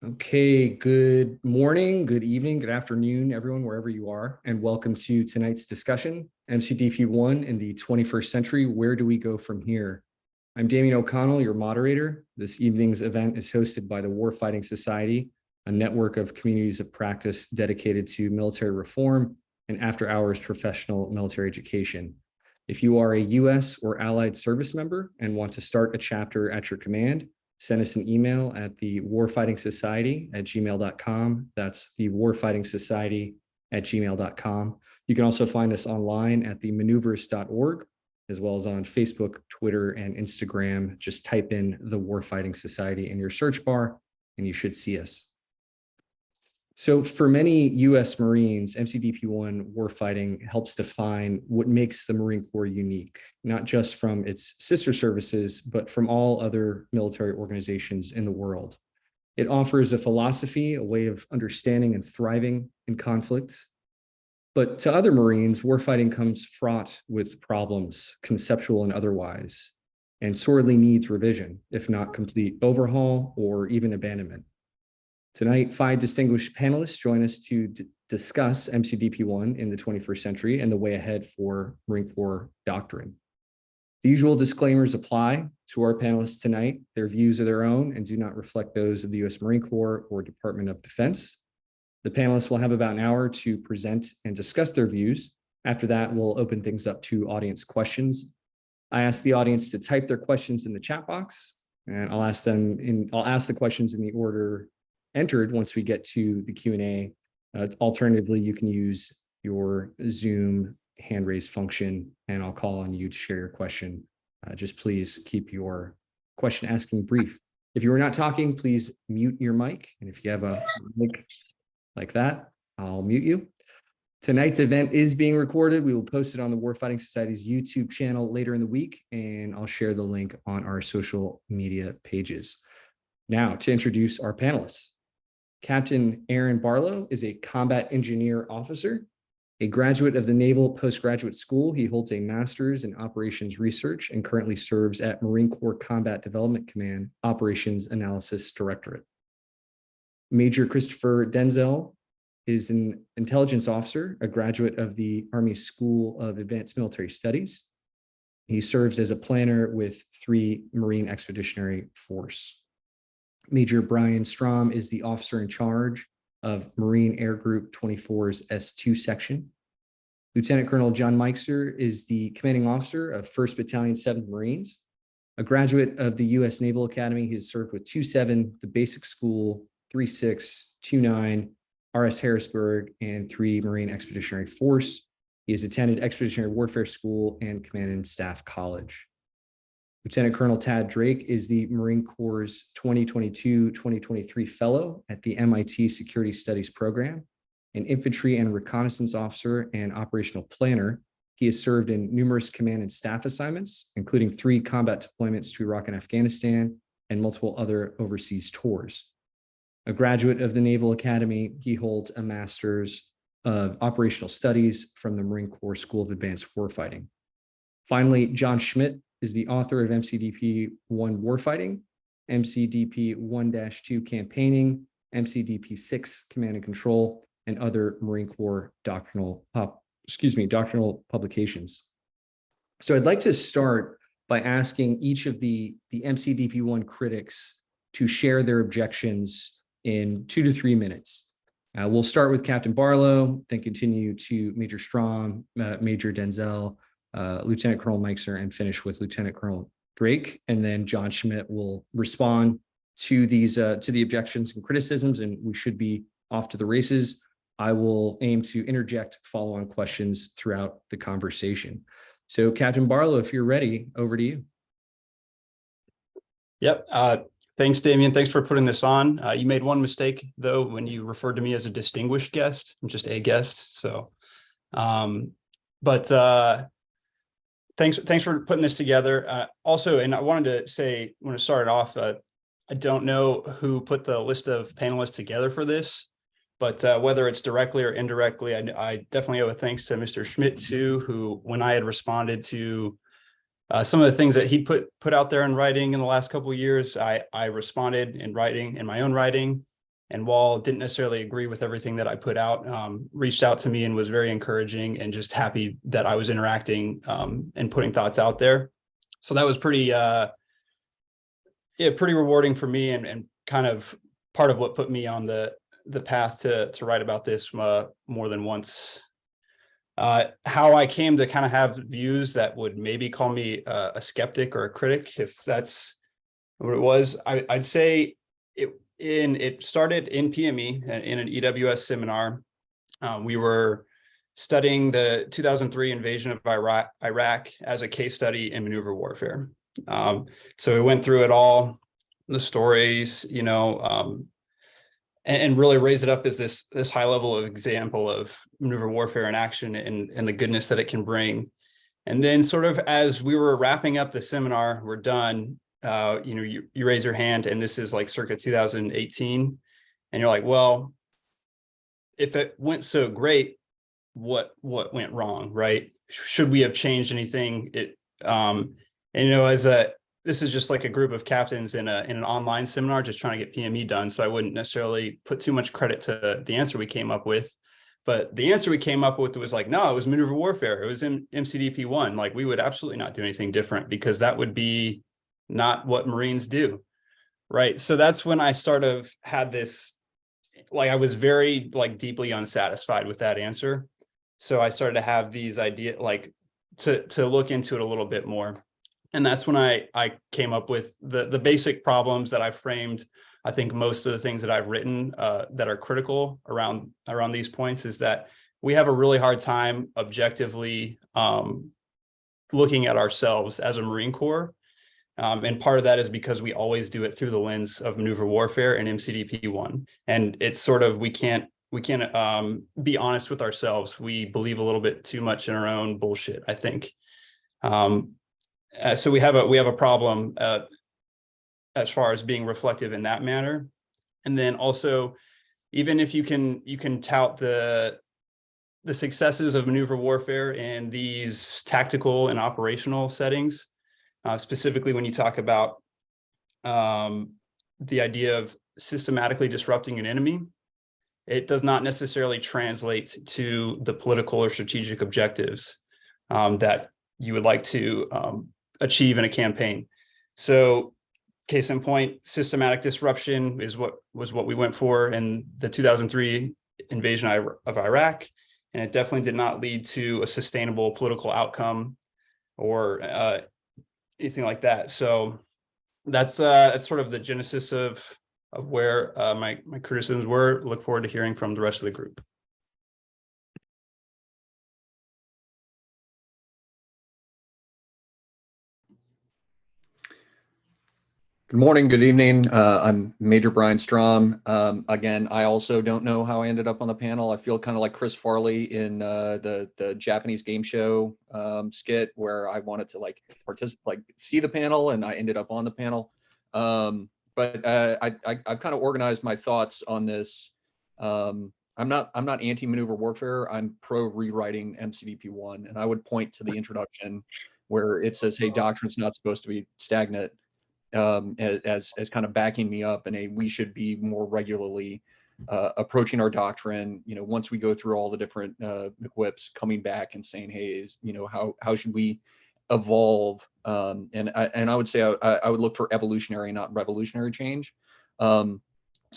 Okay, good morning, good evening, good afternoon, everyone, wherever you are, and welcome to tonight's discussion, MCDP 1 in the 21st century, where do we go from here? I'm Damian O'Connell, your moderator. This evening's event is hosted by the Warfighting Society, a network of communities of practice dedicated to military reform and after-hours professional military education. If you are a U.S. or allied service member and want to start a chapter at your command, send us an email at the warfightingsociety@gmail.com. That's the warfightingsociety@gmail.com. You can also find us online at themaneuvers.org, as well as on Facebook, Twitter, and Instagram. Just type in the Warfighting Society in your search bar, and you should see us. So for many U.S. Marines, MCDP-1 warfighting helps define what makes the Marine Corps unique, not just from its sister services, but from all other military organizations in the world. It offers a philosophy, a way of understanding and thriving in conflict. But to other Marines, warfighting comes fraught with problems, conceptual and otherwise, and sorely needs revision, if not complete overhaul or even abandonment. Tonight, 5 distinguished panelists join us to discuss MCDP-1 in the 21st century and the way ahead for Marine Corps doctrine. The usual disclaimers apply to our panelists tonight. Their views are their own and do not reflect those of the U.S. Marine Corps or Department of Defense. The panelists will have about an hour to present and discuss their views. After that, we'll open things up to audience questions. I ask the audience to type their questions in the chat box, and I'll ask the questions in the order entered once we get to the Q&A. Alternatively, you can use your Zoom hand raise function, and I'll call on you to share your question. Just please keep your question asking brief. If you are not talking, please mute your mic. And if you have a mic like that, I'll mute you. Tonight's event is being recorded. We will post it on the Warfighting Society's YouTube channel later in the week, and I'll share the link on our social media pages. Now, to introduce our panelists. Captain Aaron Barlow is a combat engineer officer, a graduate of the Naval Postgraduate School. He holds a master's in operations research and currently serves at Marine Corps Combat Development Command Operations Analysis Directorate. Major Christopher Denzel is an intelligence officer, a graduate of the Army School of Advanced Military Studies. He serves as a planner with 3 Marine Expeditionary Force. Major Brian Strom is the officer in charge of Marine Air Group 24's S2 section. Lieutenant Colonel John Meixer is the commanding officer of 1st Battalion, 7th Marines. A graduate of the U.S. Naval Academy, he has served with 2-7, the Basic School, 3-6, 2-9, RS Harrisburg, and 3 Marine Expeditionary Force. He has attended Expeditionary Warfare School and Command and Staff College. Lieutenant Colonel Tad Drake is the Marine Corps' 2022-2023 Fellow at the MIT Security Studies Program, an infantry and reconnaissance officer and operational planner. He has served in numerous command and staff assignments, including 3 combat deployments to Iraq and Afghanistan and multiple other overseas tours. A graduate of the Naval Academy, he holds a master's of operational studies from the Marine Corps School of Advanced Warfighting. Finally, John Schmitt is the author of MCDP-1 Warfighting, MCDP-1-2 Campaigning, MCDP-6 Command and Control, and other Marine Corps doctrinal publications. So I'd like to start by asking each of the MCDP-1 critics to share their objections in 2 to 3 minutes. We'll start with Captain Barlow, then continue to Major Strom, Major Denzel, Lieutenant Colonel Meixer, and finish with Lieutenant Colonel Drake. And then John Schmitt will respond to these to the objections and criticisms, and we should be off to the races. I will aim to interject follow-on questions throughout the conversation. So Captain Barlow, if you're ready, over to you. Yep. Thanks, Damian. Thanks for putting this on. You made one mistake, though, when you referred to me as a distinguished guest. I'm just a guest. So, thanks for putting this together. Also, and I wanted to say, when it started off, I don't know who put the list of panelists together for this, but whether it's directly or indirectly, I definitely owe a thanks to Mr. Schmidt too, who, when I had responded to some of the things that he put out there in writing in the last couple of years, I responded in writing, in my own writing. And while didn't necessarily agree with everything that I put out, reached out to me and was very encouraging and just happy that I was interacting and putting thoughts out there. So that was pretty rewarding for me, and kind of part of what put me on the path to write about this more than once. How I came to kind of have views that would maybe call me a skeptic or a critic, if that's what it was. I'd say it started in PME in an EWS seminar. We were studying the 2003 invasion of Iraq as a case study in maneuver warfare. So we went through it all, the stories, and really raise it up as this high level of example of maneuver warfare in action and the goodness that it can bring. And then sort of as we were wrapping up the seminar, we're done, you raise your hand, and this is like circa 2018. And you're like, well, if it went so great, what went wrong, right? Should we have changed anything? This is just like a group of captains in an online seminar, just trying to get PME done. So I wouldn't necessarily put too much credit to the answer we came up with. But the answer we came up with was like, no, it was maneuver warfare. It was in MCDP 1. Like, we would absolutely not do anything different, because that would be not what Marines do. Right. So that's when I sort of had this, like, I was very deeply unsatisfied with that answer. So I started to have these ideas, like to look into it a little bit more. And that's when I came up with the basic problems that I framed. I think most of the things that I've written that are critical around these points is that we have a really hard time objectively looking at ourselves as a Marine Corps. And part of that is because we always do it through the lens of maneuver warfare and MCDP 1. And it's sort of, we can't be honest with ourselves. We believe a little bit too much in our own bullshit, I think. So we have a problem as far as being reflective in that manner. And then also, even if you can tout the successes of maneuver warfare in these tactical and operational settings, specifically when you talk about the idea of systematically disrupting an enemy, it does not necessarily translate to the political or strategic objectives that you would like to achieve in a campaign. So, case in point, systematic disruption was what we went for in the 2003 invasion of Iraq, and it definitely did not lead to a sustainable political outcome or anything like that. So that's sort of the genesis of where my criticisms were. Look forward to hearing from the rest of the group. Good morning, good evening. I'm Major Brian Strom. Again, I also don't know how I ended up on the panel. I feel kind of like Chris Farley in the Japanese game show skit, where I wanted to participate, see the panel, and I ended up on the panel. But I've kind of organized my thoughts on this. I'm not anti-maneuver warfare. I'm pro rewriting MCDP 1, and I would point to the introduction where it says, "Hey, doctrine's not supposed to be stagnant." As kind of backing me up, and we should be more regularly approaching our doctrine. Once we go through all the different whips, coming back and saying, "Hey, how should we evolve?" And I would say I would look for evolutionary, not revolutionary change. So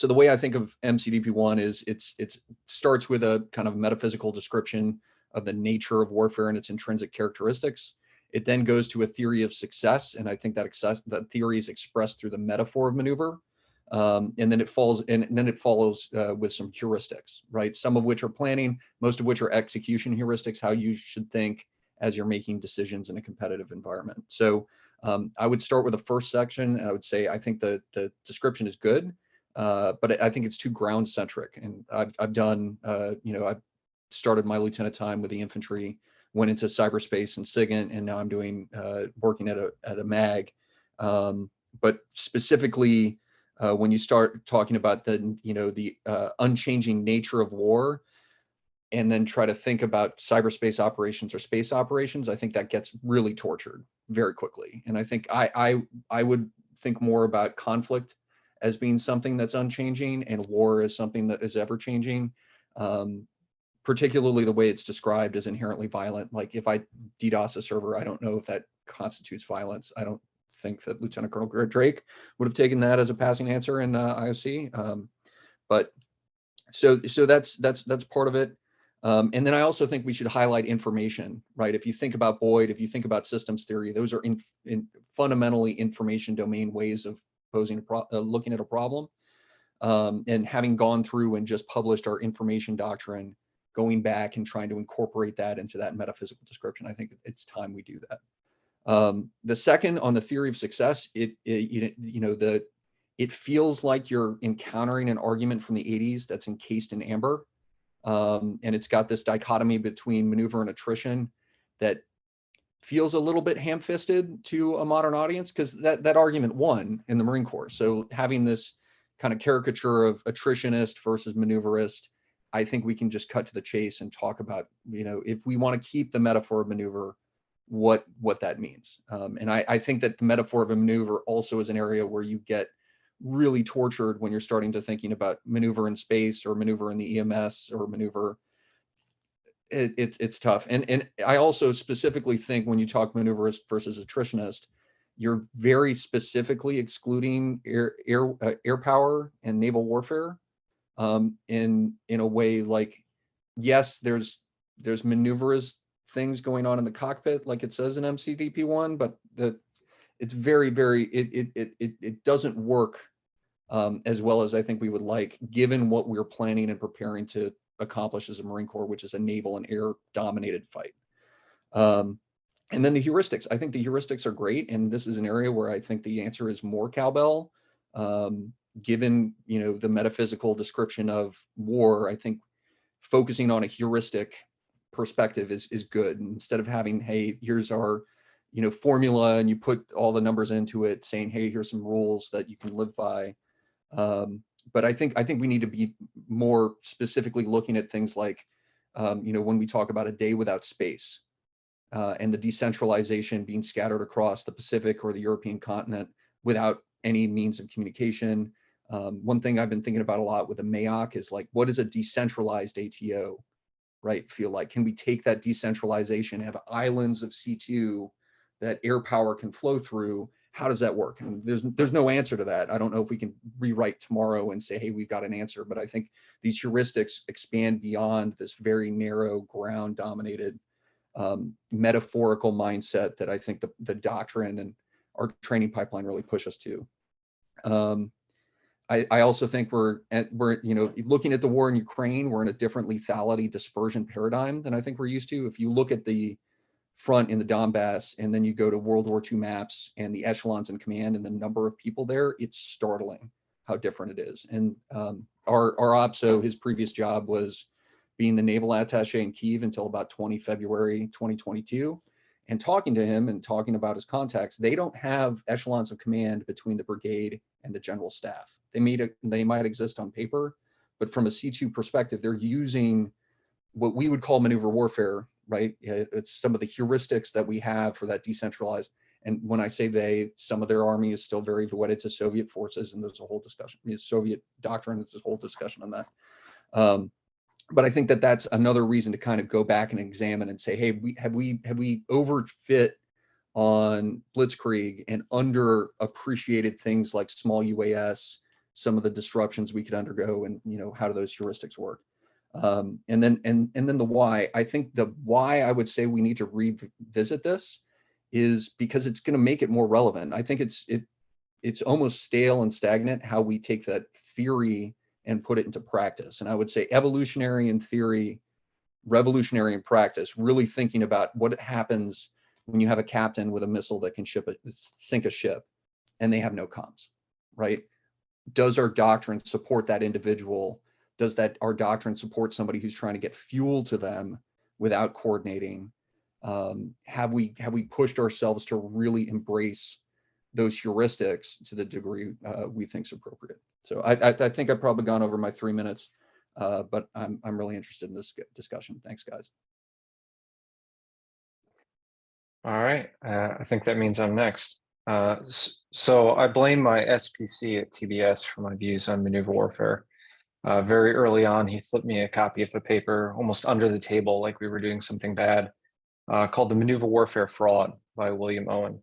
the way I think of MCDP 1 is it starts with a kind of metaphysical description of the nature of warfare and its intrinsic characteristics. It then goes to a theory of success, and I think that theory is expressed through the metaphor of maneuver, and then it follows with some heuristics, right? Some of which are planning, most of which are execution heuristics, how you should think as you're making decisions in a competitive environment. So I would start with the first section, and I would say I think the description is good, but I think it's too ground centric, and I've done I've started my lieutenant time with the infantry, went into cyberspace and SIGINT, and now I'm doing working at a MAG. But specifically, when you start talking about the unchanging nature of war, and then try to think about cyberspace operations or space operations, I think that gets really tortured very quickly. And I think I would think more about conflict as being something that's unchanging and war as something that is ever changing. Particularly the way it's described as inherently violent. Like if I DDoS a server, I don't know if that constitutes violence. I don't think that LtCol Drake would have taken that as a passing answer in IOC. But so that's part of it. And then I also think we should highlight information, right? If you think about Boyd, if you think about systems theory, those are in fundamentally information domain ways of posing looking at a problem. And having gone through and just published our information doctrine, going back and trying to incorporate that into that metaphysical description, I think it's time we do that. The second, on the theory of success, it feels like you're encountering an argument from the 80s that's encased in amber. And it's got this dichotomy between maneuver and attrition that feels a little bit ham-fisted to a modern audience, because that argument won in the Marine Corps. So having this kind of caricature of attritionist versus maneuverist, I think we can just cut to the chase and talk about, if we want to keep the metaphor of maneuver, what that means. And I think that the metaphor of a maneuver also is an area where you get really tortured when you're starting to thinking about maneuver in space or maneuver in the EMS or maneuver. It's tough. And I also specifically think when you talk maneuverist versus attritionist, you're very specifically excluding air power and naval warfare. In a way, like, yes, there's maneuverist things going on in the cockpit, like it says in MCDP 1, but it's very, it doesn't work as well as I think we would like, given what we're planning and preparing to accomplish as a Marine Corps, which is a naval and air dominated fight. And then the heuristics, I think the heuristics are great. And this is an area where I think the answer is more cowbell. Given, the metaphysical description of war, I think focusing on a heuristic perspective is good. Instead of having, hey, here's our, formula, and you put all the numbers into it saying, hey, here's some rules that you can live by. But I think we need to be more specifically looking at things like, when we talk about a day without space, and the decentralization being scattered across the Pacific or the European continent without any means of communication. One thing I've been thinking about a lot with the MAOC is like, what is a decentralized ATO, right, feel like? Can we take that decentralization, have islands of C2 that air power can flow through? How does that work? And there's no answer to that. I don't know if we can rewrite tomorrow and say, hey, we've got an answer, but I think these heuristics expand beyond this very narrow ground dominated metaphorical mindset that I think the doctrine and our training pipeline really push us to. I also think we're looking at the war in Ukraine, we're in a different lethality dispersion paradigm than I think we're used to. If you look at the front in the Donbass, and then you go to World War II maps and the echelons in command and the number of people there, it's startling how different it is. And our OPSO, his previous job was being the naval attaché in Kyiv until about February 2022. And talking to him and talking about his contacts, they don't have echelons of command between the brigade and the general staff. They might exist on paper, but from a C2 perspective, they're using what we would call maneuver warfare, right? It's some of the heuristics that we have for that decentralized. And when I say some of their army is still very wedded to Soviet forces, and there's a whole discussion. Soviet doctrine, it's a whole discussion on that. But I think that that's another reason to kind of go back and examine and say, hey, have we overfit on Blitzkrieg and underappreciated things like small UAS, some of the disruptions we could undergo, and how do those heuristics work? And then the why. I think the why I would say we need to revisit this is because it's going to make it more relevant. I think it's almost stale and stagnant how we take that theory and put it into practice. And I would say evolutionary in theory, revolutionary in practice, really thinking about what happens when you have a captain with a missile that can sink a ship and they have no comms, right? Does our doctrine support that individual? Does our doctrine support somebody who's trying to get fuel to them without coordinating? Have we pushed ourselves to really embrace those heuristics to the degree we think is appropriate? So I think I've probably gone over my 3 minutes, but I'm really interested in this discussion. Thanks, guys. All right, I think that means I'm next. So I blame my SPC at TBS for my views on maneuver warfare. Very early on, he flipped me a copy of a paper almost under the table, like we were doing something bad, called The Maneuver Warfare Fraud by William Owen.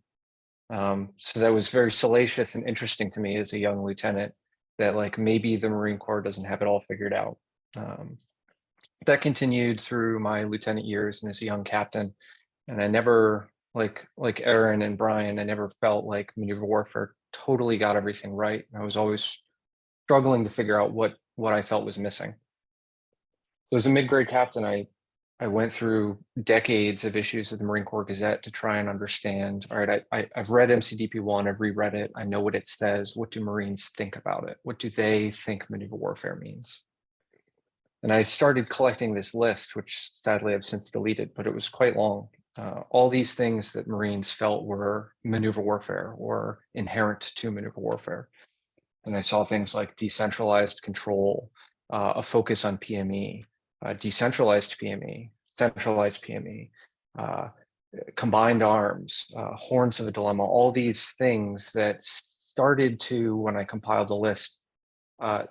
So that was very salacious and interesting to me as a young lieutenant, that like maybe the Marine Corps doesn't have it all figured out. That continued through my lieutenant years and as a young captain. And I never, like Aaron and Brian, I never felt like maneuver warfare totally got everything right. I was always struggling to figure out what I felt was missing. So as a mid-grade captain, I went through decades of issues of the Marine Corps Gazette to try and understand, all right, I've read MCDP 1, I've reread it, I know what it says. What do Marines think about it? What do they think maneuver warfare means? And I started collecting this list, which sadly I've since deleted, but it was quite long. All these things that Marines felt were maneuver warfare or inherent to maneuver warfare. And I saw things like decentralized control, a focus on PME, decentralized PME, centralized PME, combined arms, horns of a dilemma, all these things that started to, when I compiled the list,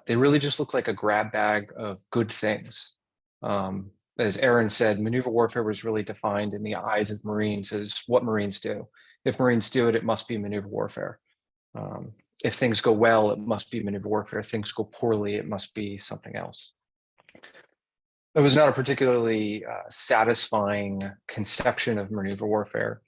they really just look like a grab bag of good things. As Aaron said, maneuver warfare was really defined in the eyes of Marines as what Marines do. If Marines do it, it must be maneuver warfare. If things go well, it must be maneuver warfare. If things go poorly, it must be something else. It was not a particularly satisfying conception of maneuver warfare.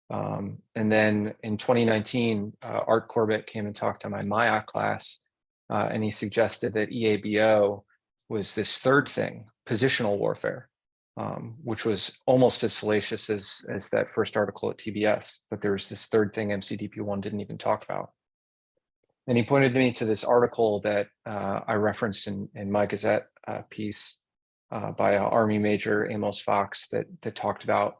And then in 2019, Art Corbett came and talked to my MIAC class, and he suggested that EABO was this third thing, positional warfare, which was almost as salacious as that first article at TBS, but there was this third thing MCDP 1 didn't even talk about. And he pointed me to this article that I referenced in my Gazette piece by Army Major Amos Fox that talked about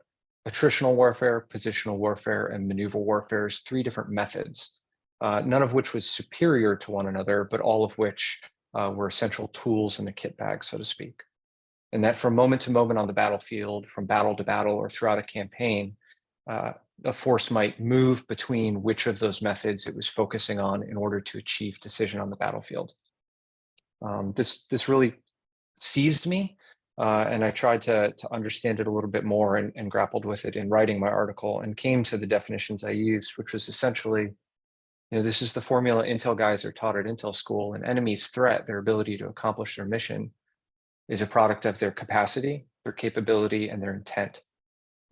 attritional warfare, positional warfare, and maneuver warfare as three different methods, none of which was superior to one another, but all of which were essential tools in the kit bag, so to speak. And that from moment to moment on the battlefield, from battle to battle, or throughout a campaign, a force might move between which of those methods it was focusing on in order to achieve decision on the battlefield. This really seized me, and I tried to understand it a little bit more and grappled with it in writing my article and came to the definitions I used, which was essentially, this is the formula Intel guys are taught at Intel school. An enemy's threat, their ability to accomplish their mission, is a product of their capacity, their capability, and their intent.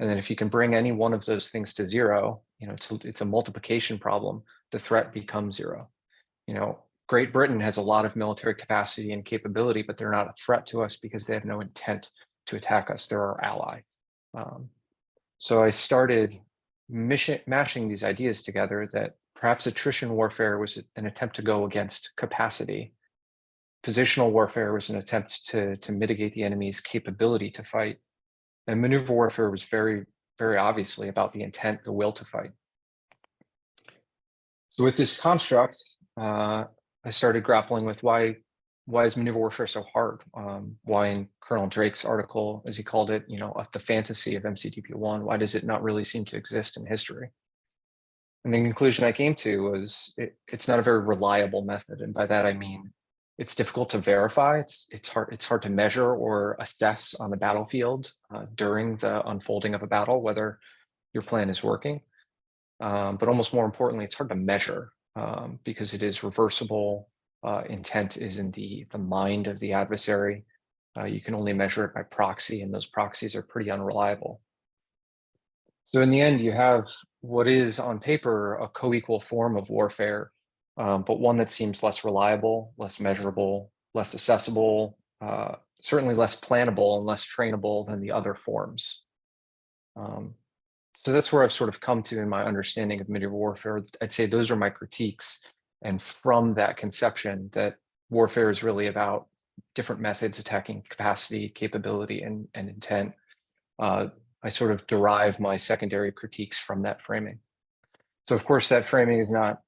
And then if you can bring any one of those things to zero, it's a multiplication problem. The threat becomes zero. Great Britain has a lot of military capacity and capability, but they're not a threat to us because they have no intent to attack us. They're our ally. So I started mashing these ideas together that perhaps attrition warfare was an attempt to go against capacity. Positional warfare was an attempt to mitigate the enemy's capability to fight. And maneuver warfare was very, very obviously about the intent, the will to fight. So with this construct, I started grappling with why is maneuver warfare so hard? Why in Colonel Drake's article, as he called it, the fantasy of MCDP 1, why does it not really seem to exist in history? And the conclusion I came to was it's not a very reliable method. And by that, I mean, it's difficult to verify. It's hard to measure or assess on the battlefield during the unfolding of a battle, whether your plan is working. But almost more importantly, it's hard to measure because it is reversible. Intent is in the mind of the adversary. You can only measure it by proxy, and those proxies are pretty unreliable. So in the end, you have what is on paper a co-equal form of warfare, but one that seems less reliable, less measurable, less accessible, certainly less plannable and less trainable than the other forms. So that's where I've sort of come to in my understanding of medieval warfare. I'd say those are my critiques. And from that conception that warfare is really about different methods attacking capacity, capability, and intent, I sort of derive my secondary critiques from that framing. So of course, that framing is not,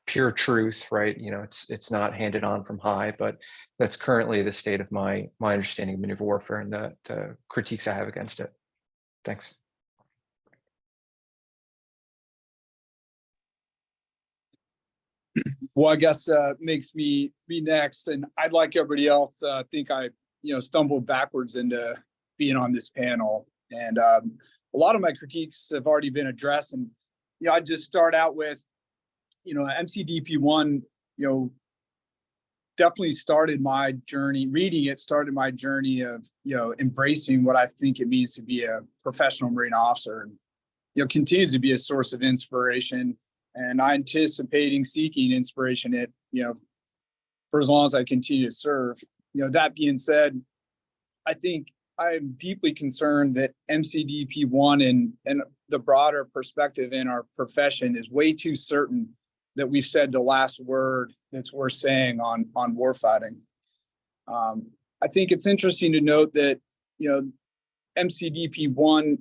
pure truth, right? It's not handed on from high, but that's currently the state of my understanding of maneuver warfare and the critiques I have against it. Thanks. Well, I guess makes me be next, and I'd like everybody else think I stumbled backwards into being on this panel, and a lot of my critiques have already been addressed, and I'd just start out with MCDP 1 definitely started my journey. Reading it started my journey of embracing what I think it means to be a professional Marine officer, and continues to be a source of inspiration. And I anticipating seeking inspiration at for as long as I continue to serve. That being said, I think I'm deeply concerned that MCDP 1 and the broader perspective in our profession is way too certain that we've said the last word that's worth saying on warfighting. I think it's interesting to note that MCDP 1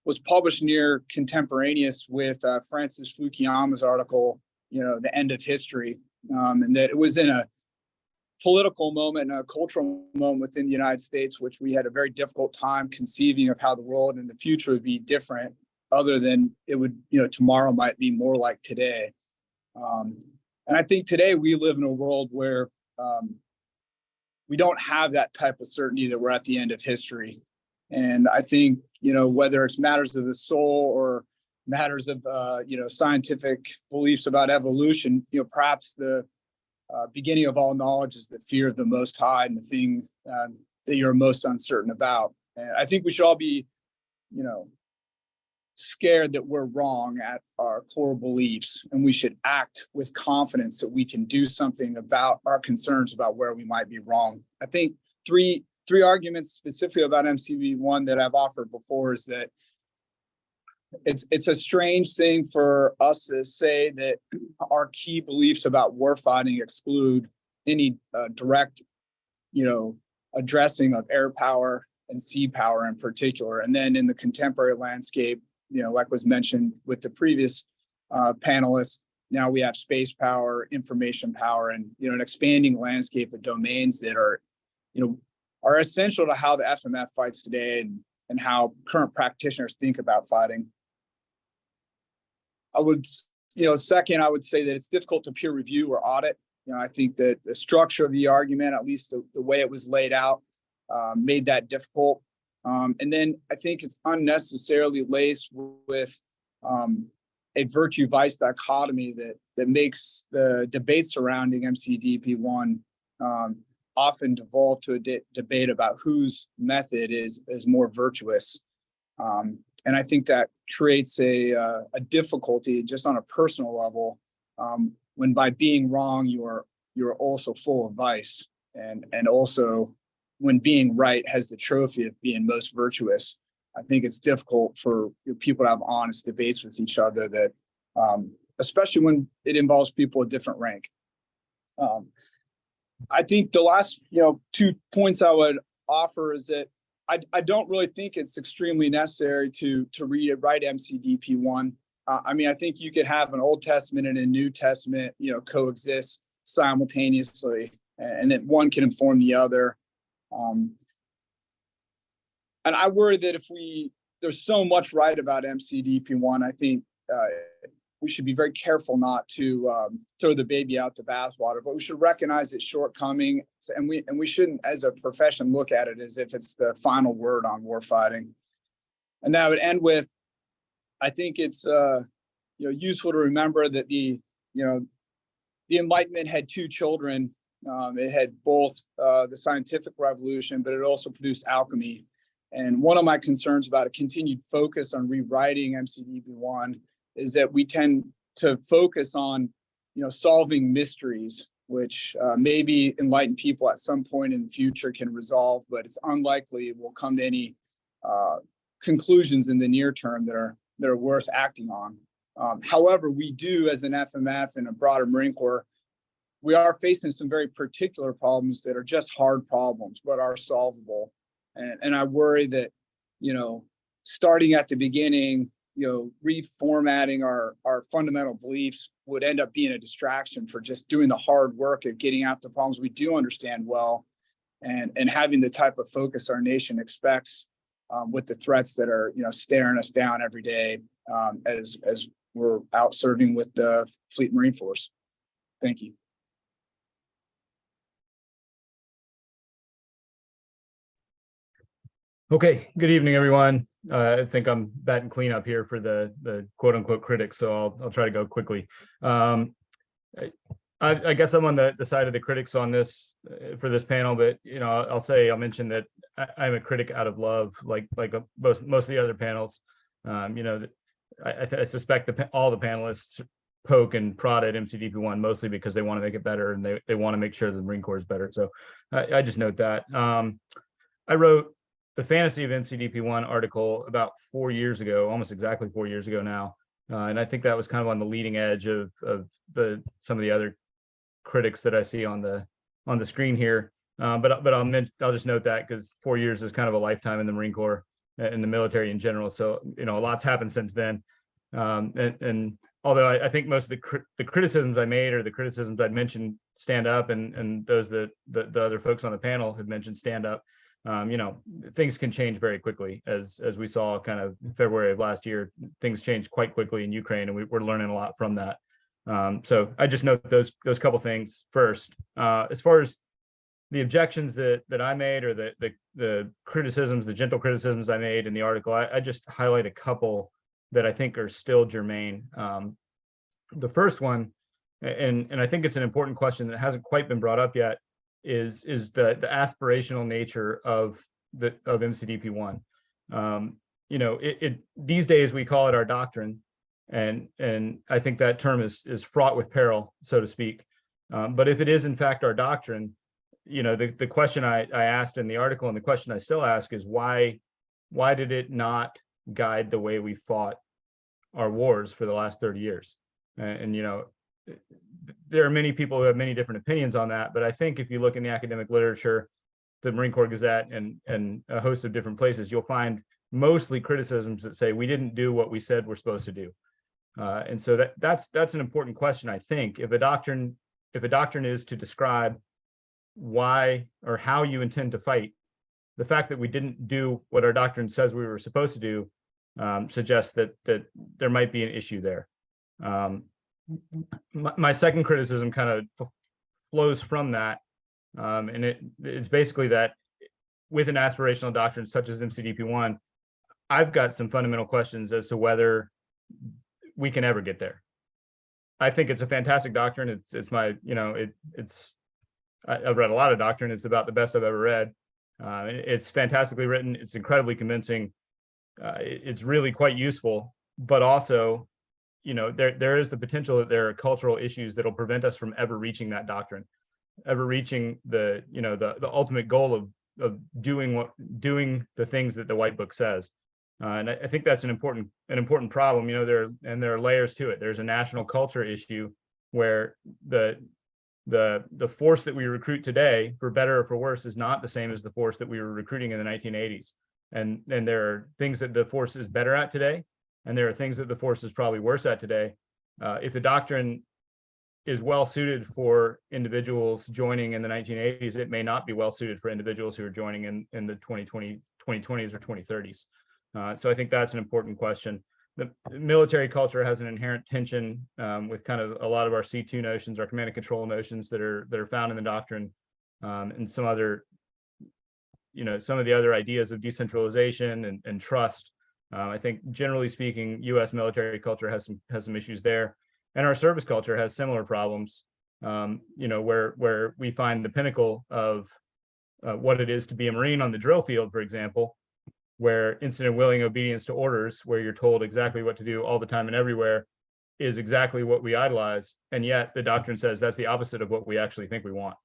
was published near contemporaneous with Francis Fukuyama's article, The End of History, and that it was in a political moment and a cultural moment within the United States, which we had a very difficult time conceiving of how the world in the future would be different, other than it would, tomorrow might be more like today. And I think today we live in a world where we don't have that type of certainty that we're at the end of history. And I think, whether it's matters of the soul or matters of, scientific beliefs about evolution, perhaps the beginning of all knowledge is the fear of the Most High and the thing that you're most uncertain about. And I think we should all be, scared that we're wrong at our core beliefs, and we should act with confidence that we can do something about our concerns about where we might be wrong. I think three arguments specifically about MCDP 1 that I've offered before is that it's a strange thing for us to say that our key beliefs about warfighting exclude any direct, addressing of air power and sea power in particular. And then in the contemporary landscape, like was mentioned with the previous panelists, now we have space power, information power, and an expanding landscape of domains that are essential to how the FMF fights today and how current practitioners think about fighting. I would, second, I would say that it's difficult to peer review or audit. I think that the structure of the argument, at least the way it was laid out, made that difficult. And then I think it's unnecessarily laced with a virtue-vice dichotomy that makes the debate surrounding MCDP 1 often devolve to a debate about whose method is more virtuous. And I think that creates a difficulty just on a personal level when by being wrong, you're also full of vice, and also when being right has the trophy of being most virtuous. I think it's difficult for people to have honest debates with each other that, especially when it involves people of different rank. I think the last, 2 points I would offer is that I don't really think it's extremely necessary to write MCDP 1. I think you could have an Old Testament and a New Testament, coexist simultaneously, and that one can inform the other. And I worry that there's so much right about MCDP 1, I think we should be very careful not to throw the baby out the bathwater, but we should recognize its shortcomings, and we shouldn't, as a profession, look at it as if it's the final word on warfighting. And that would end with, I think it's useful to remember that the Enlightenment had 2 children. It had both the scientific revolution, but it also produced alchemy. And one of my concerns about a continued focus on rewriting MCDP 1 is that we tend to focus on, solving mysteries, which maybe enlightened people at some point in the future can resolve, but it's unlikely it will come to any conclusions in the near term that are worth acting on. However, we do, as an FMF and a broader Marine Corps, we are facing some very particular problems that are just hard problems, but are solvable. And I worry that, starting at the beginning, reformatting our fundamental beliefs would end up being a distraction for just doing the hard work of getting at the problems we do understand well, and having the type of focus our nation expects with the threats that are, staring us down every day as we're out serving with the Fleet Marine Force. Thank you. Okay, good evening, everyone. I think I'm batting cleanup here for the quote unquote critics, so I'll try to go quickly. I guess I'm on the side of the critics on this for this panel, but I'll mention that I'm a critic out of love, like most of the other panels. I suspect all the panelists poke and prod at MCDP1 mostly because they want to make it better and they want to make sure the Marine Corps is better. So I just note that. I wrote the Fantasy of MCDP1 article about 4 years ago, almost exactly 4 years ago now. And I think that was kind of on the leading edge of some of the other critics that I see on the screen here. But I'll just note that because 4 years is kind of a lifetime in the Marine Corps and the military in general. So, a lot's happened since then. And although I think most of the criticisms I made or the criticisms I'd mentioned stand up, and those that the other folks on the panel had mentioned stand up, things can change very quickly, as we saw kind of February of last year. Things changed quite quickly in Ukraine, and we're learning a lot from that. So I just note those couple things first. As far as the objections that I made, or the criticisms, the gentle criticisms I made in the article, I just highlight a couple that I think are still germane. The first one, and I think it's an important question that hasn't quite been brought up yet, is the aspirational nature of MCDP1. These days we call it our doctrine, and I think that term is fraught with peril, so to speak. But if it is in fact our doctrine, the question I asked in the article, and the question I still ask, is why did it not guide the way we fought our wars for the last 30 years? And there are many people who have many different opinions on that, but I think if you look in the academic literature, the Marine Corps Gazette, and a host of different places, you'll find mostly criticisms that say we didn't do what we said we're supposed to do. And so that's an important question. I think if a doctrine is to describe why or how you intend to fight, the fact that we didn't do what our doctrine says we were supposed to do suggests that there might be an issue there. My second criticism kind of flows from that, and it's basically that with an aspirational doctrine such as MCDP1, I've got some fundamental questions as to whether we can ever get there. I think it's a fantastic doctrine. It's my, I've read a lot of doctrine. It's about the best I've ever read. It's fantastically written. It's incredibly convincing. It's really quite useful, but also, there is the potential that there are cultural issues that will prevent us from ever reaching that doctrine, ever reaching the ultimate goal of doing the things that the White Book says. And I think that's an important problem. There are layers to it. There's a national culture issue where the force that we recruit today, for better or for worse, is not the same as the force that we were recruiting in the 1980s. And there are things that the force is better at today, and there are things that the force is probably worse at today. If the doctrine is well suited for individuals joining in the 1980s, it may not be well suited for individuals who are joining in the 2020s or 2030s. So I think that's an important question. The military culture has an inherent tension with kind of a lot of our C2 notions, our command and control notions that are found in the doctrine, and some of the other ideas of decentralization and trust. I think generally speaking, U.S. military culture has some issues there, and our service culture has similar problems. Where we find the pinnacle of what it is to be a Marine on the drill field, for example, where instant and willing obedience to orders, where you're told exactly what to do all the time and everywhere, is exactly what we idolize, and yet the doctrine says that's the opposite of what we actually think we want.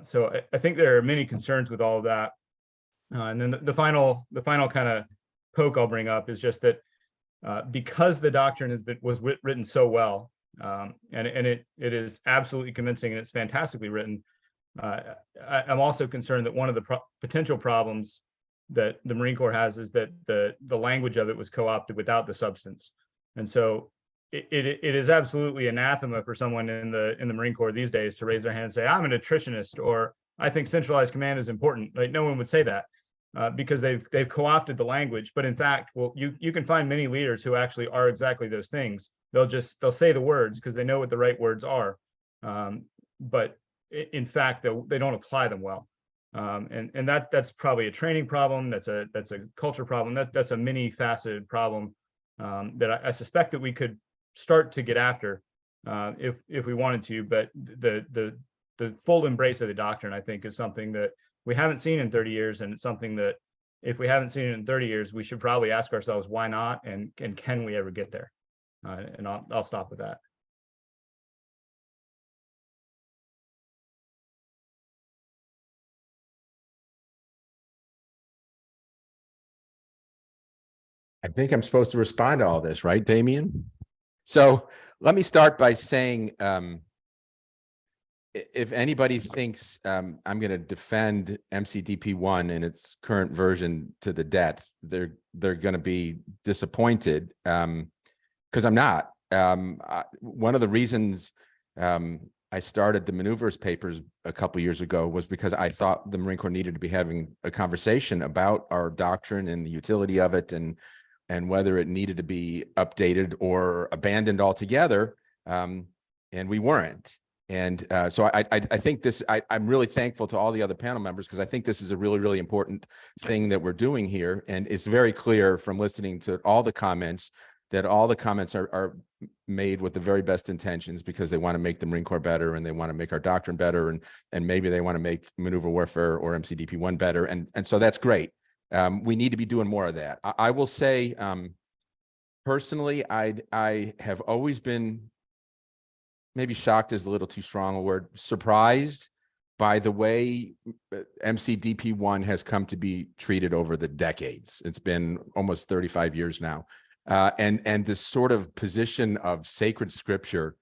So I think there are many concerns with all of that. And then the final kind of poke I'll bring up is just that because the doctrine was written so well, and it is absolutely convincing and it's fantastically written, I'm also concerned that one of the potential problems that the Marine Corps has is that the language of it was co-opted without the substance. And so it is absolutely anathema for someone in the Marine Corps these days to raise their hand and say, I'm an attritionist, or I think centralized command is important. Like, no one would say that because they've co-opted the language. But in fact, well, you can find many leaders who actually are exactly those things. They'll say the words because they know what the right words are. but in fact, they don't apply them well. And that's probably a training problem. That's a culture problem. That's a many faceted problem that I suspect that we could start to get after if we wanted to. But the full embrace of the doctrine, I think, is something that we haven't seen in 30 years, and it's something that if we haven't seen it in 30 years, we should probably ask ourselves why not, and can we ever get there? And I'll stop with that. I think I'm supposed to respond to all this, right, Damien? So let me start by saying, if anybody thinks I'm going to defend MCDP 1 in its current version to the death, they're going to be disappointed, because I'm not. One of the reasons I started the maneuvers papers a couple years ago was because I thought the Marine Corps needed to be having a conversation about our doctrine and the utility of it, and whether it needed to be updated or abandoned altogether, and we weren't. And so I think this, I'm really thankful to all the other panel members, because I think this is a really, really important thing that we're doing here. And it's very clear from listening to all the comments that all the comments are made with the very best intentions, because they want to make the Marine Corps better, and they want to make our doctrine better, and maybe they want to make maneuver warfare or MCDP 1 better. And so that's great. We need to be doing more of that. I will say, personally, I have always been, maybe shocked is a little too strong a word, surprised by the way MCDP 1 has come to be treated over the decades. It's been almost 35 years now. And this sort of position of sacred scripture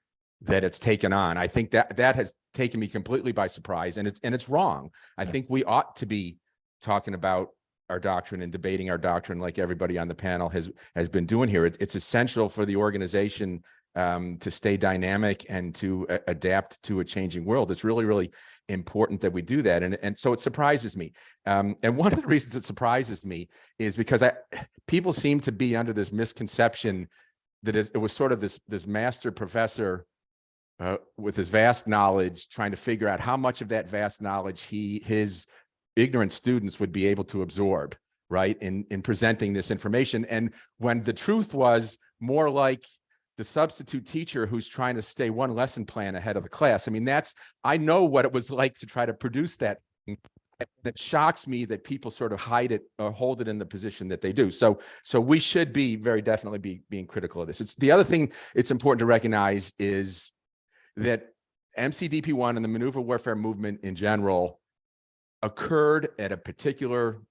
that it's taken on, I think that has taken me completely by surprise, and it's wrong. I think we ought to be talking about our doctrine and debating our doctrine like everybody on the panel has been doing here. It's essential for the organization to stay dynamic and to adapt to a changing world. It's really, really important that we do that. And so it surprises me. And one of the reasons it surprises me is because people seem to be under this misconception that it was sort of this master professor with his vast knowledge, trying to figure out how much of that vast knowledge his ignorant students would be able to absorb, right, in presenting this information. And when the truth was more like the substitute teacher who's trying to stay one lesson plan ahead of the class. I mean, I know what it was like to try to produce that. It shocks me that people sort of hide it or hold it in the position that they do. So we should be very definitely being critical of this. It's the other thing it's important to recognize is that MCDP 1 and the maneuver warfare movement in general occurred at a particular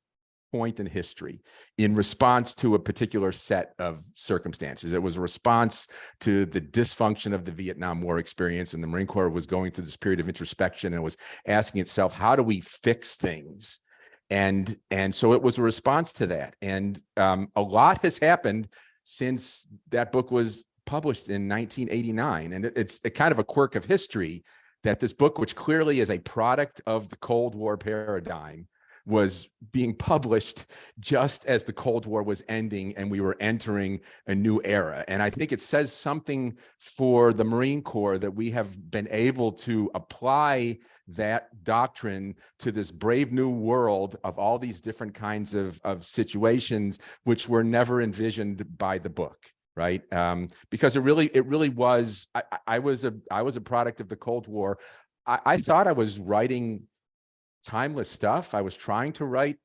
point in history in response to a particular set of circumstances. It was a response to the dysfunction of the Vietnam War experience, and the Marine Corps was going through this period of introspection and was asking itself, how do we fix things? And so it was a response to that. And a lot has happened since that book was published in 1989. And it's a kind of a quirk of history that this book, which clearly is a product of the Cold War paradigm, was being published just as the Cold War was ending and we were entering a new era. And I think it says something for the Marine Corps that we have been able to apply that doctrine to this brave new world of all these different kinds of situations, which were never envisioned by the book. Right. Because it really was, I was a product of the Cold War. I thought I was writing timeless stuff. I was trying to write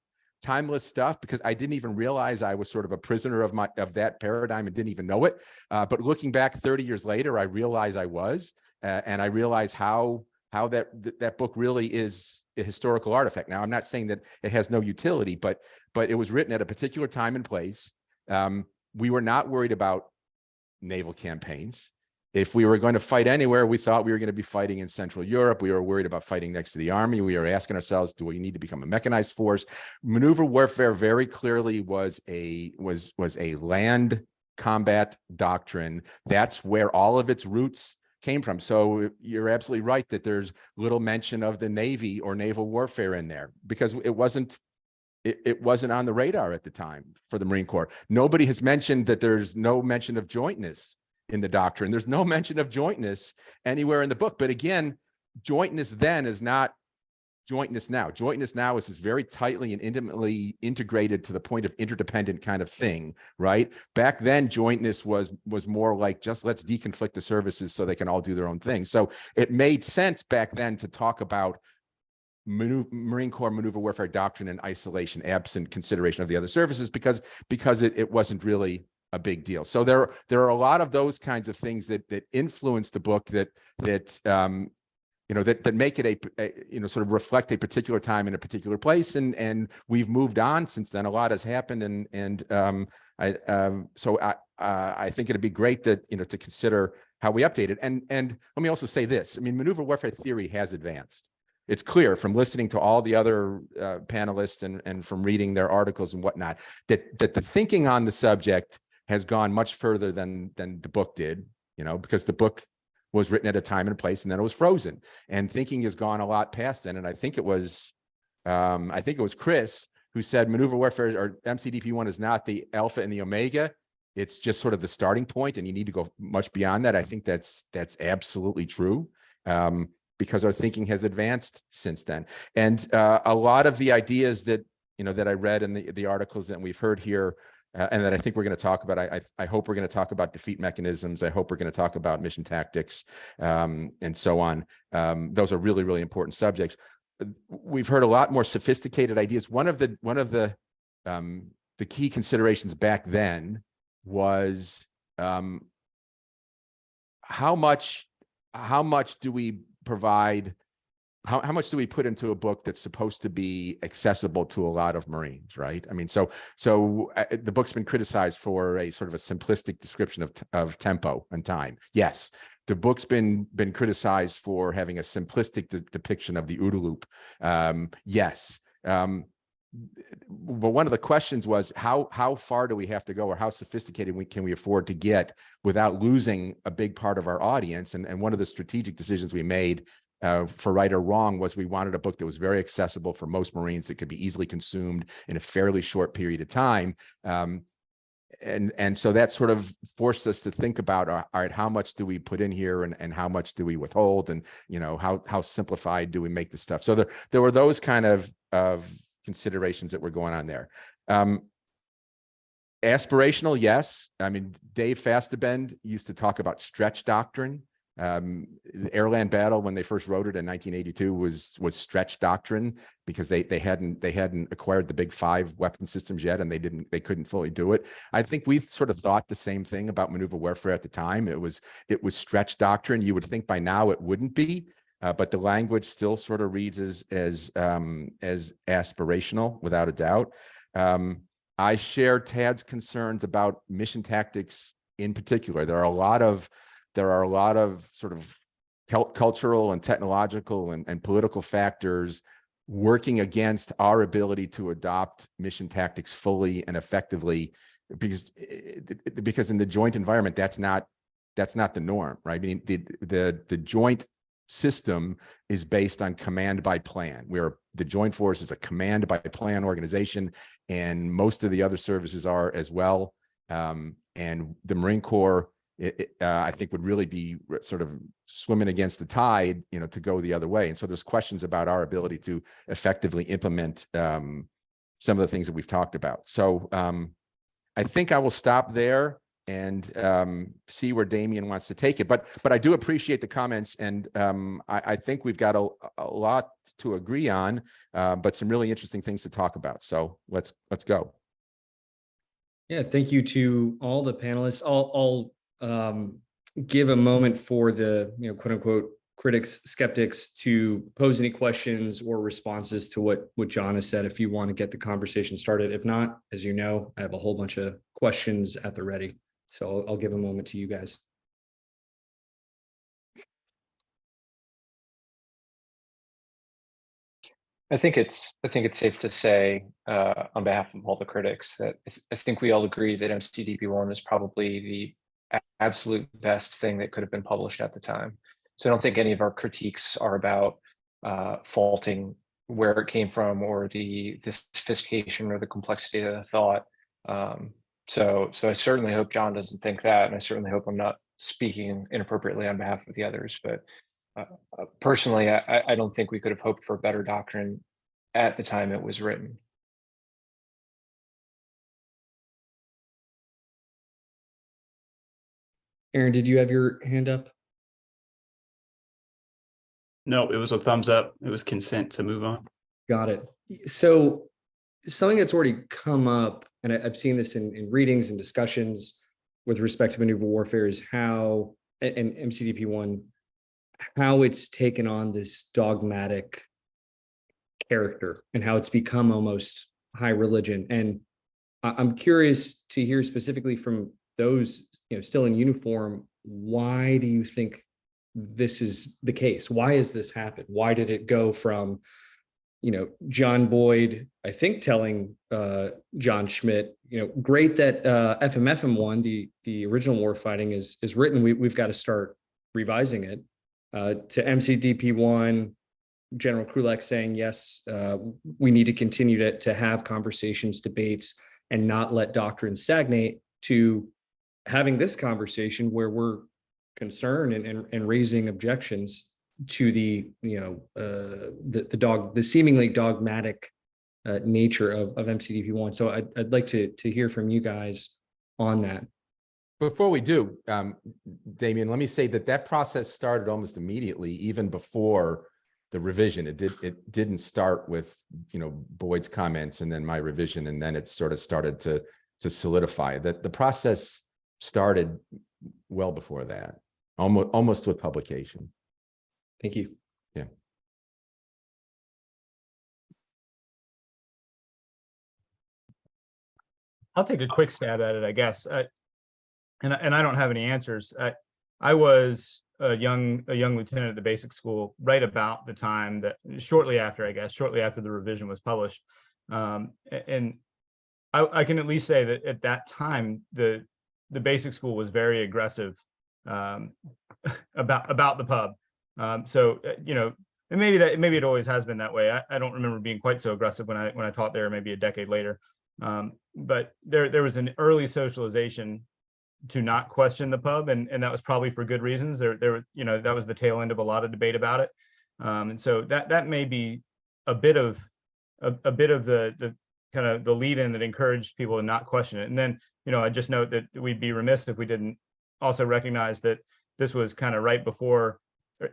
timeless stuff because I didn't even realize I was sort of a prisoner of that paradigm and didn't even know it. But looking back 30 years later, I realized I was, and I realized how that book really is a historical artifact. Now, I'm not saying that it has no utility, but it was written at a particular time and place. We were not worried about naval campaigns. If we were going to fight anywhere, we thought we were going to be fighting in Central Europe. We were worried about fighting next to the Army. We were asking ourselves, do we need to become a mechanized force? Maneuver warfare very clearly was a land combat doctrine. That's where all of its roots came from. So you're absolutely right that there's little mention of the Navy or naval warfare in there because it wasn't on the radar at the time for the Marine Corps. Nobody has mentioned that there's no mention of jointness in the doctrine. There's no mention of jointness anywhere in the book. But again, jointness then is not jointness now. Jointness now is this very tightly and intimately integrated to the point of interdependent kind of thing, right? Back then, jointness was more like just let's deconflict the services so they can all do their own thing. So it made sense back then to talk about Marine Corps maneuver warfare doctrine in isolation, absent consideration of the other services, because it wasn't really a big deal. So there are a lot of those kinds of things that influence the book that make it a sort of reflect a particular time in a particular place, and we've moved on since then. A lot has happened, so I think it'd be great that to consider how we update it. And let me also say this: I mean, maneuver warfare theory has advanced. It's clear from listening to all the other panelists and from reading their articles and whatnot that the thinking on the subject has gone much further than the book did. Because the book was written at a time and place, and then it was frozen. And thinking has gone a lot past then. And I think it was Chris who said maneuver warfare or MCDP1 is not the alpha and the omega. It's just sort of the starting point, and you need to go much beyond that. I think that's absolutely true. Because our thinking has advanced since then. And a lot of the ideas that I read in the articles that we've heard here, and that I think we're going to talk about, I hope we're going to talk about defeat mechanisms. I hope we're going to talk about mission tactics, and so on. Those are really, really important subjects. We've heard a lot more sophisticated ideas. One of the key considerations back then was how much do we provide, how much do we put into a book that's supposed to be accessible to a lot of Marines, right? I mean, so the book's been criticized for a sort of a simplistic description of tempo and time. Yes, the book's been criticized for having a simplistic depiction of the OODA loop. Yes. But one of the questions was how far do we have to go, or how sophisticated can we afford to get without losing a big part of our audience? And one of the strategic decisions we made, for right or wrong, was we wanted a book that was very accessible for most Marines, that could be easily consumed in a fairly short period of time. And so that sort of forced us to think about, all right, how much do we put in here, and how much do we withhold, and how simplified do we make the stuff? So there were those kind of considerations that were going on there. Aspirational, yes. I mean, Dave Fastabend used to talk about stretch doctrine. The Airland Battle, when they first wrote it in 1982, was stretch doctrine, because they hadn't acquired the big 5 weapon systems yet, and they couldn't fully do it. I think we sort of thought the same thing about maneuver warfare at the time. It was stretch doctrine. You would think by now it wouldn't be. But the language still sort of reads as aspirational, without a doubt. I share Tad's concerns about mission tactics in particular. There are a lot of sort of cultural and technological and political factors working against our ability to adopt mission tactics fully and effectively, because in the joint environment, that's not the norm, right? I mean, the joint system is based on command by plan, where the joint force is a command by plan organization, and most of the other services are as well. And the Marine Corps, I think, would really be sort of swimming against the tide, to go the other way. And so there's questions about our ability to effectively implement some of the things that we've talked about. So I think I will stop there and see where Damien wants to take it. But I do appreciate the comments, and I think we've got a lot to agree on, but some really interesting things to talk about. So let's go. Yeah, thank you to all the panelists. I'll give a moment for the quote unquote critics, skeptics to pose any questions or responses to what John has said, if you want to get the conversation started. If not, as you know, I have a whole bunch of questions at the ready. So I'll give a moment to you guys. I think it's safe to say, on behalf of all the critics, that I think we all agree that MCDP1 is probably the absolute best thing that could have been published at the time. So I don't think any of our critiques are about faulting where it came from, or the sophistication or the complexity of the thought. So I certainly hope John doesn't think that, and I certainly hope I'm not speaking inappropriately on behalf of the others. But personally, I don't think we could have hoped for better doctrine at the time it was written. Aaron, did you have your hand up? No, it was a thumbs up. It was consent to move on. Got it. So something that's already come up, and I've seen this in readings and discussions with respect to maneuver warfare, is how, and MCDP 1, how it's taken on this dogmatic character and how it's become almost high religion. And I'm curious to hear specifically from those, still in uniform, why do you think this is the case? Why has this happened? Why did it go from, John Boyd, I think, telling John Schmitt, great that FMFM1, the original warfighting is written. We've got to start revising it. To MCDP 1, General Krulak saying, yes, we need to continue to have conversations, debates, and not let doctrine stagnate, to having this conversation where we're concerned and raising objections to the seemingly dogmatic nature of MCDP 1. So I'd like to hear from you guys on that. Before we do, Damian, let me say that process started almost immediately, even before the revision. It didn't start with, Boyd's comments and then my revision, and then it sort of started to solidify. That the process started well before that, almost with publication. Thank you. Yeah. I'll take a quick stab at it, I guess. And I don't have any answers. I was a young lieutenant at the basic school right about the time that, shortly after the revision was published. And I can at least say that at that time, the basic school was very aggressive about the pub. And maybe it always has been that way. I don't remember being quite so aggressive when I taught there, maybe a decade later. But there was an early socialization to not question the pub, and that was probably for good reasons. That was the tail end of a lot of debate about it. And so that may be a bit of the kind of the lead in that encouraged people to not question it. And then, I just note that we'd be remiss if we didn't also recognize that this was kind of right before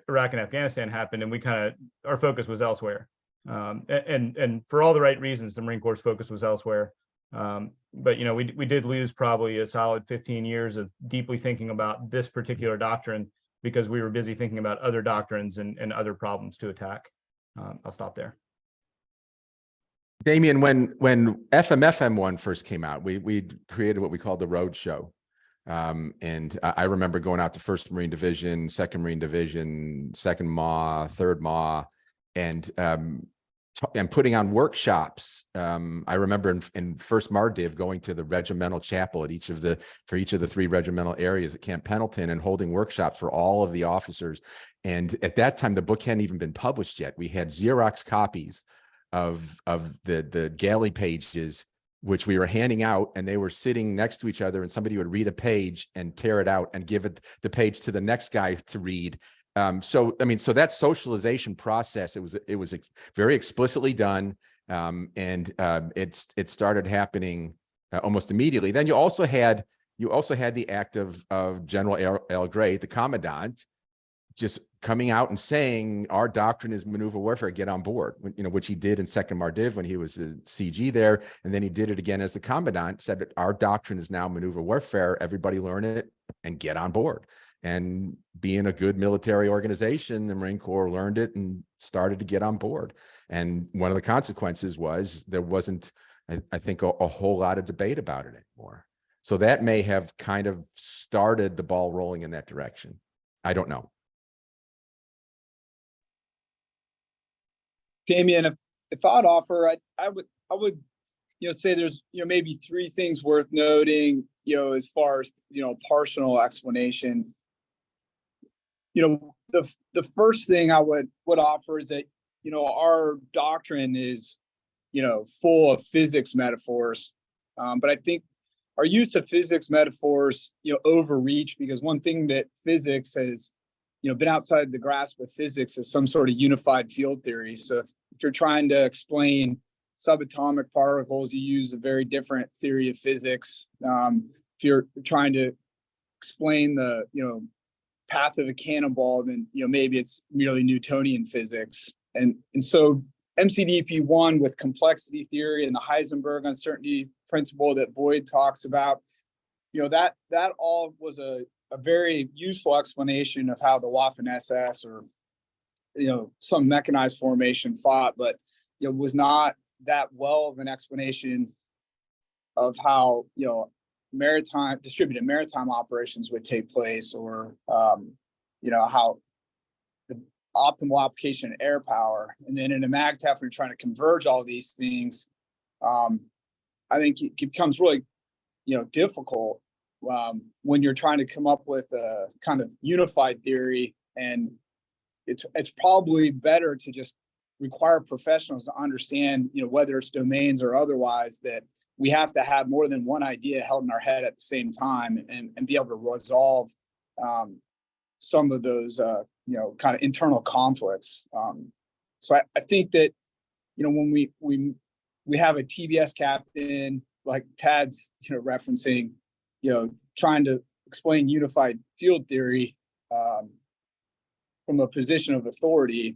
Iraq and Afghanistan happened, and our focus was elsewhere. And for all the right reasons, the Marine Corps' focus was elsewhere. But we did lose probably a solid 15 years of deeply thinking about this particular doctrine because we were busy thinking about other doctrines and other problems to attack. I'll stop there. Damian, when FMFM1 first came out, we created what we called the Road Show. And I remember going out to 1st Marine Division, 2nd Marine Division, 2nd MAW, 3rd MAW, and putting on workshops. I remember in 1st MARDIV going to the regimental chapel at each of the 3 regimental areas at Camp Pendleton and holding workshops for all of the officers. And at that time, the book hadn't even been published yet. We had Xerox copies of the galley pages, which we were handing out, and they were sitting next to each other, and somebody would read a page and tear it out and give the page to the next guy to read. So that socialization process, it was very explicitly done, and it started happening almost immediately. Then you also had the act of General L. Gray, the commandant, just coming out and saying our doctrine is maneuver warfare, get on board, which he did in 2nd MARDIV when he was a CG there. And then he did it again as the commandant, said that our doctrine is now maneuver warfare. Everybody learn it and get on board. And being a good military organization, the Marine Corps learned it and started to get on board. And one of the consequences was there wasn't, I think, a whole lot of debate about it anymore. So that may have kind of started the ball rolling in that direction. I don't know. Damian, if I'd offer, I would say there's maybe 3 things worth noting, as far as personal explanation. The first thing I would offer is that our doctrine is full of physics metaphors, but I think our use of physics metaphors, overreach, because one thing that physics has, been outside the grasp of physics is some sort of unified field theory. So if you're trying to explain subatomic particles, you use a very different theory of physics. If you're trying to explain the, path of a cannonball, then, maybe it's merely Newtonian physics. And so MCDP 1 with complexity theory and the Heisenberg uncertainty principle that Boyd talks about, that all was a very useful explanation of how the Waffen-SS or, some mechanized formation fought, but, was not that well of an explanation of how, distributed maritime operations would take place, or, how the optimal application of air power. And then in a MAGTF, when you're trying to converge all these things, I think it becomes really, difficult when you're trying to come up with a kind of unified theory. And it's probably better to just require professionals to understand, whether it's domains or otherwise, that we have to have more than one idea held in our head at the same time, and be able to resolve some of those, kind of internal conflicts. So I think that, when we have a TBS captain like Tad's, referencing, trying to explain unified field theory from a position of authority,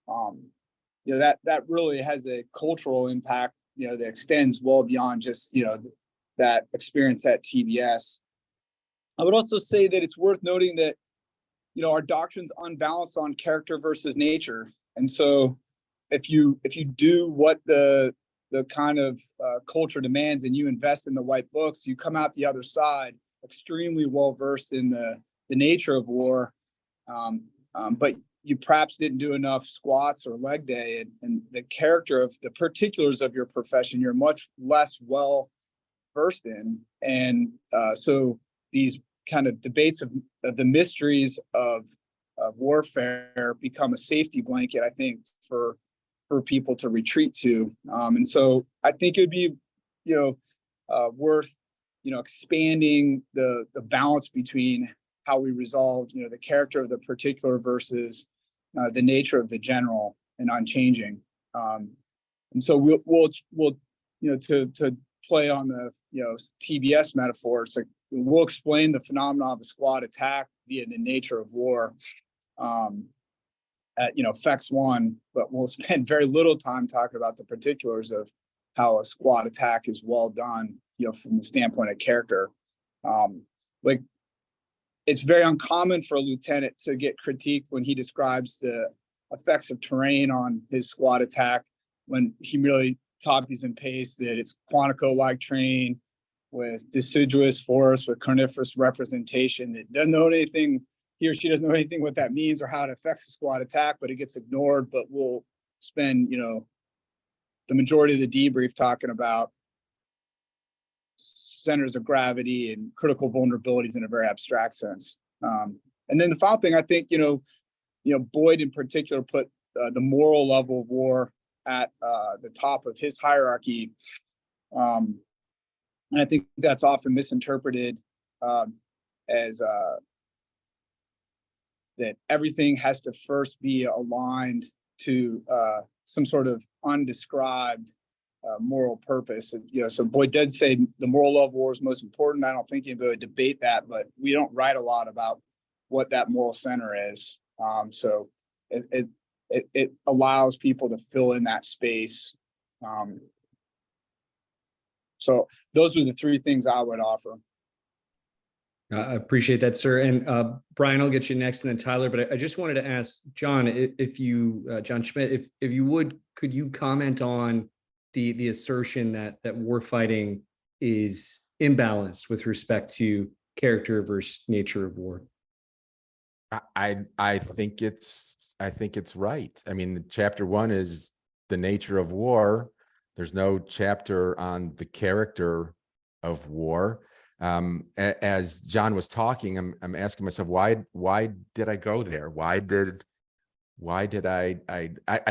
that really has a cultural impact, that extends well beyond just, that experience at TBS. I would also say that it's worth noting that, our doctrine's unbalanced on character versus nature. And so if you do what the kind of culture demands, and you invest in the white books, you come out the other side extremely well versed in the nature of war, but you perhaps didn't do enough squats or leg day, and the character of the particulars of your profession, you're much less well versed in. And so these kind of debates of the mysteries of warfare become a safety blanket, I think, for people to retreat to. And so I think it'd be, worth, expanding the balance between how we resolve, the character of the particular versus the nature of the general and unchanging. And so we'll to play on the, TBS metaphor, it's like we'll explain the phenomena of a squad attack via the nature of war at, FEX 1, but we'll spend very little time talking about the particulars of how a squad attack is well done, from the standpoint of character. Like, it's very uncommon for a lieutenant to get critiqued when he describes the effects of terrain on his squad attack, when he merely copies and pastes that it's Quantico-like terrain with deciduous forest with carnivorous representation, that doesn't know anything, he or she doesn't know anything what that means or how it affects the squad attack, but it gets ignored. But we'll spend, the majority of the debrief talking about centers of gravity and critical vulnerabilities in a very abstract sense. And then the final thing, I think, Boyd in particular put the moral level of war at the top of his hierarchy. And I think that's often misinterpreted as that everything has to first be aligned to some sort of undescribed moral purpose. So Boyd did say the moral level of war is most important. I don't think anybody would debate that, but we don't write a lot about what that moral center is. So it allows people to fill in that space. So those are the three things I would offer. I appreciate that, sir. And Brian, I'll get you next, and then Tyler. But I just wanted to ask John, if you, John Schmitt, if you would, could you comment on the assertion that warfighting is imbalanced with respect to character versus nature of war? I think it's right. I mean, chapter 1 is the nature of war. There's no chapter on the character of war. As John was talking, I'm asking myself, why did I go there? Why did I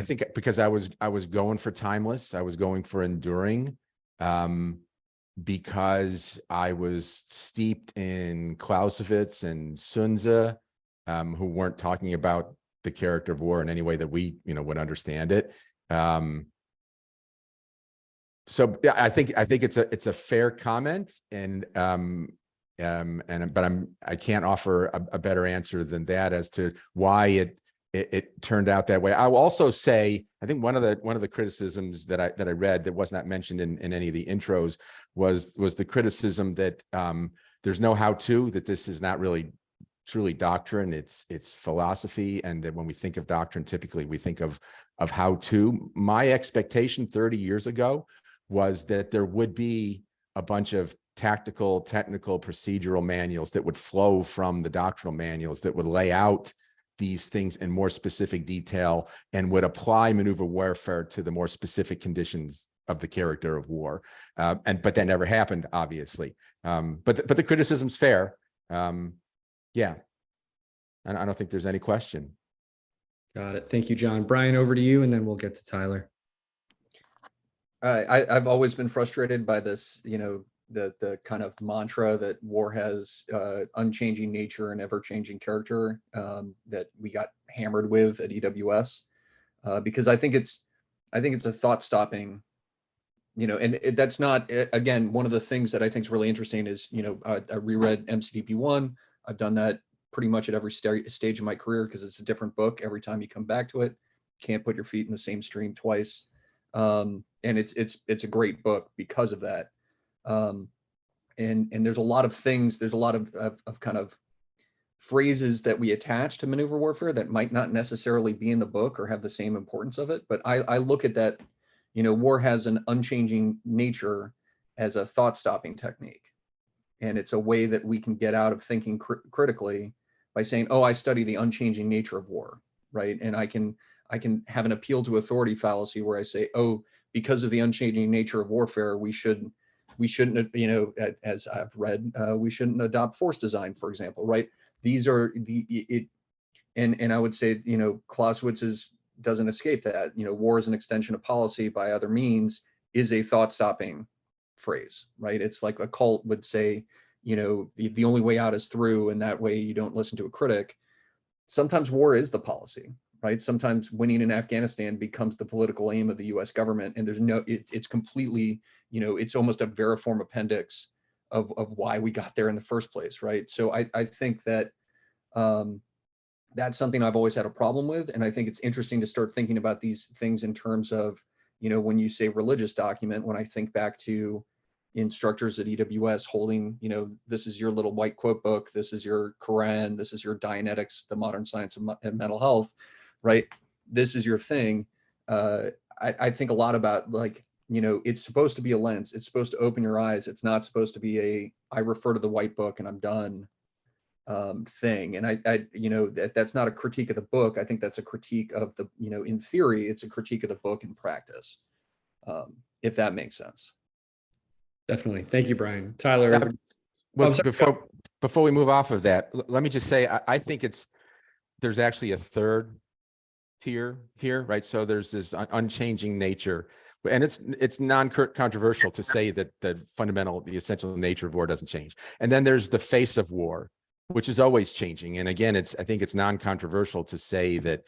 think because I was going for timeless, I was going for enduring. because I was steeped in Clausewitz and Sun Tzu, who weren't talking about the character of war in any way that we, would understand it. So yeah, I think it's a fair comment, but I can't offer a better answer than that as to why it turned out that way. I will also say, I think one of the criticisms that I read that was not mentioned in any of the intros was the criticism that there's no how-to, that this is not really truly doctrine, it's philosophy, and that when we think of doctrine, typically we think of how-to. My expectation 30 years ago was that there would be a bunch of tactical, technical, procedural manuals that would flow from the doctrinal manuals that would lay out these things in more specific detail and would apply maneuver warfare to the more specific conditions of the character of war. But that never happened, obviously. But the criticism's fair. Yeah, and I don't think there's any question. Got it. Thank you, John. Brian, over to you, and then we'll get to Tyler. I've always been frustrated by this, the kind of mantra that war has unchanging nature and ever-changing character that we got hammered with at EWS, because I think it's a thought-stopping, and that's not, again, one of the things that I think is really interesting is, I reread MCDP 1. I've done that pretty much at every stage of my career because it's a different book every time you come back to it. Can't put your feet in the same stream twice. And it's a great book because of that. And there's a lot of things, there's a lot of kind of phrases that we attach to maneuver warfare that might not necessarily be in the book or have the same importance of it. But I look at that, war has an unchanging nature as a thought-stopping technique. And it's a way that we can get out of thinking critically by saying, oh, I study the unchanging nature of war, right? And I can have an appeal to authority fallacy where I say, oh, because of the unchanging nature of warfare, we shouldn't, as I've read, we shouldn't adopt force design, for example, right? These are and I would say, Clausewitz doesn't escape that. War is an extension of policy by other means is a thought-stopping phrase, right? It's like a cult would say, the only way out is through, and that way you don't listen to a critic. Sometimes war is the policy, right? Sometimes winning in Afghanistan becomes the political aim of the US government, and there's it's completely, it's almost a veriform appendix of why we got there in the first place, right? So I think that that's something I've always had a problem with, and I think it's interesting to start thinking about these things in terms of, when you say religious document, when I think back to instructors at EWS holding, this is your little white quote book, this is your Quran, this is your Dianetics, the modern science of mental health, right? This is your thing. I think a lot about, like, it's supposed to be a lens. It's supposed to open your eyes. It's not supposed to be I refer to the white book and I'm done thing. And that's not a critique of the book. I think that's a critique of the, in theory, it's a critique of the book in practice, if that makes sense. Definitely. Thank you, Brian. Tyler. Yeah, well, before we move off of that, let me just say, I think there's actually a third tier here, right? So there's this unchanging nature, and it's non-controversial to say that the essential nature of war doesn't change. And then there's the face of war, which is always changing. And again, I think it's non-controversial to say that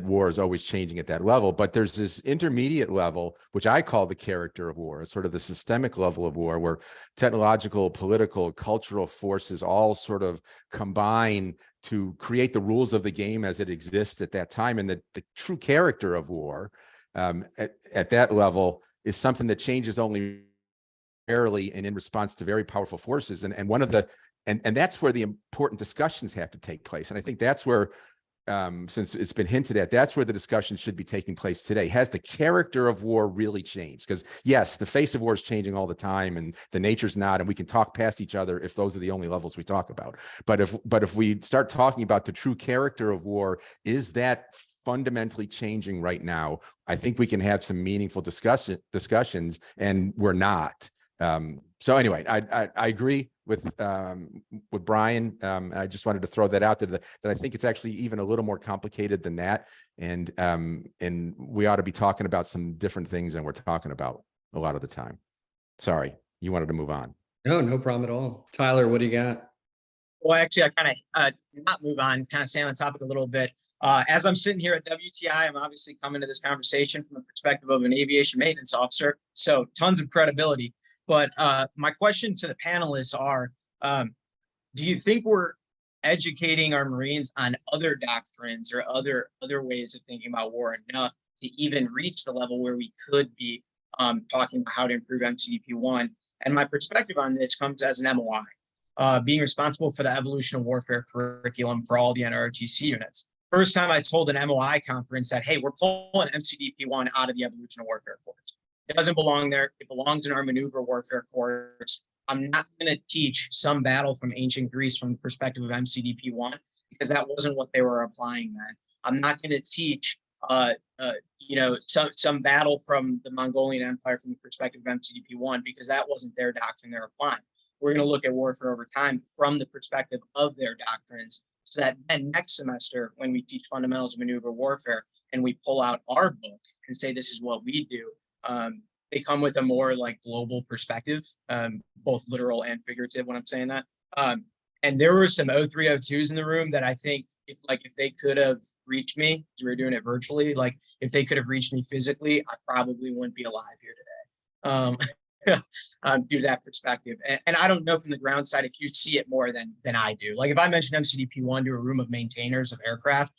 war is always changing at that level. But there's this intermediate level, which I call the character of war. It's sort of the systemic level of war, where technological, political, cultural forces all sort of combine to create the rules of the game as it exists at that time. And the true character of war at that level is something that changes only rarely and in response to very powerful forces. And one of the And that's where the important discussions have to take place. And I think that's where, since it's been hinted at, that's where the discussion should be taking place today. Has the character of war really changed? Because yes, the face of war is changing all the time and the nature's not, and we can talk past each other if those are the only levels we talk about. But if we start talking about the true character of war, is that fundamentally changing right now? I think we can have some meaningful discussions, and we're not. So anyway, I agree with Brian. I just wanted to throw that out there, that I think it's actually even a little more complicated than that. And we ought to be talking about some different things than we're talking about a lot of the time. Sorry, you wanted to move on. No, no problem at all. Tyler, what do you got? Well, actually, I kind of not move on, kind of stay on the topic a little bit. As I'm sitting here at WTI, I'm obviously coming to this conversation from the perspective of an aviation maintenance officer, so tons of credibility. But my question to the panelists are, do you think we're educating our Marines on other doctrines or other ways of thinking about war enough to even reach the level where we could be talking about how to improve MCDP 1? And my perspective on this comes as an MOI, being responsible for the evolution of warfare curriculum for all the NROTC units. First time I told an MOI conference that, hey, we're pulling MCDP 1 out of the evolution of warfare course. It doesn't belong there. It belongs in our maneuver warfare course. I'm not going to teach some battle from ancient Greece from the perspective of MCDP 1 because that wasn't what they were applying then. I'm not going to teach, some battle from the Mongolian Empire from the perspective of MCDP 1 because that wasn't their doctrine they're applying. We're going to look at warfare over time from the perspective of their doctrines, so that then next semester, when we teach fundamentals of maneuver warfare and we pull out our book and say this is what we do, they come with a more like global perspective, both literal and figurative when I'm saying that. And there were some 0302s in the room that I think if they could have reached me, because we were doing it virtually, like if they could have reached me physically, I probably wouldn't be alive here today. Due to that perspective. And I don't know from the ground side if you see it more than I do. Like if I mention MCDP 1 to a room of maintainers of aircraft,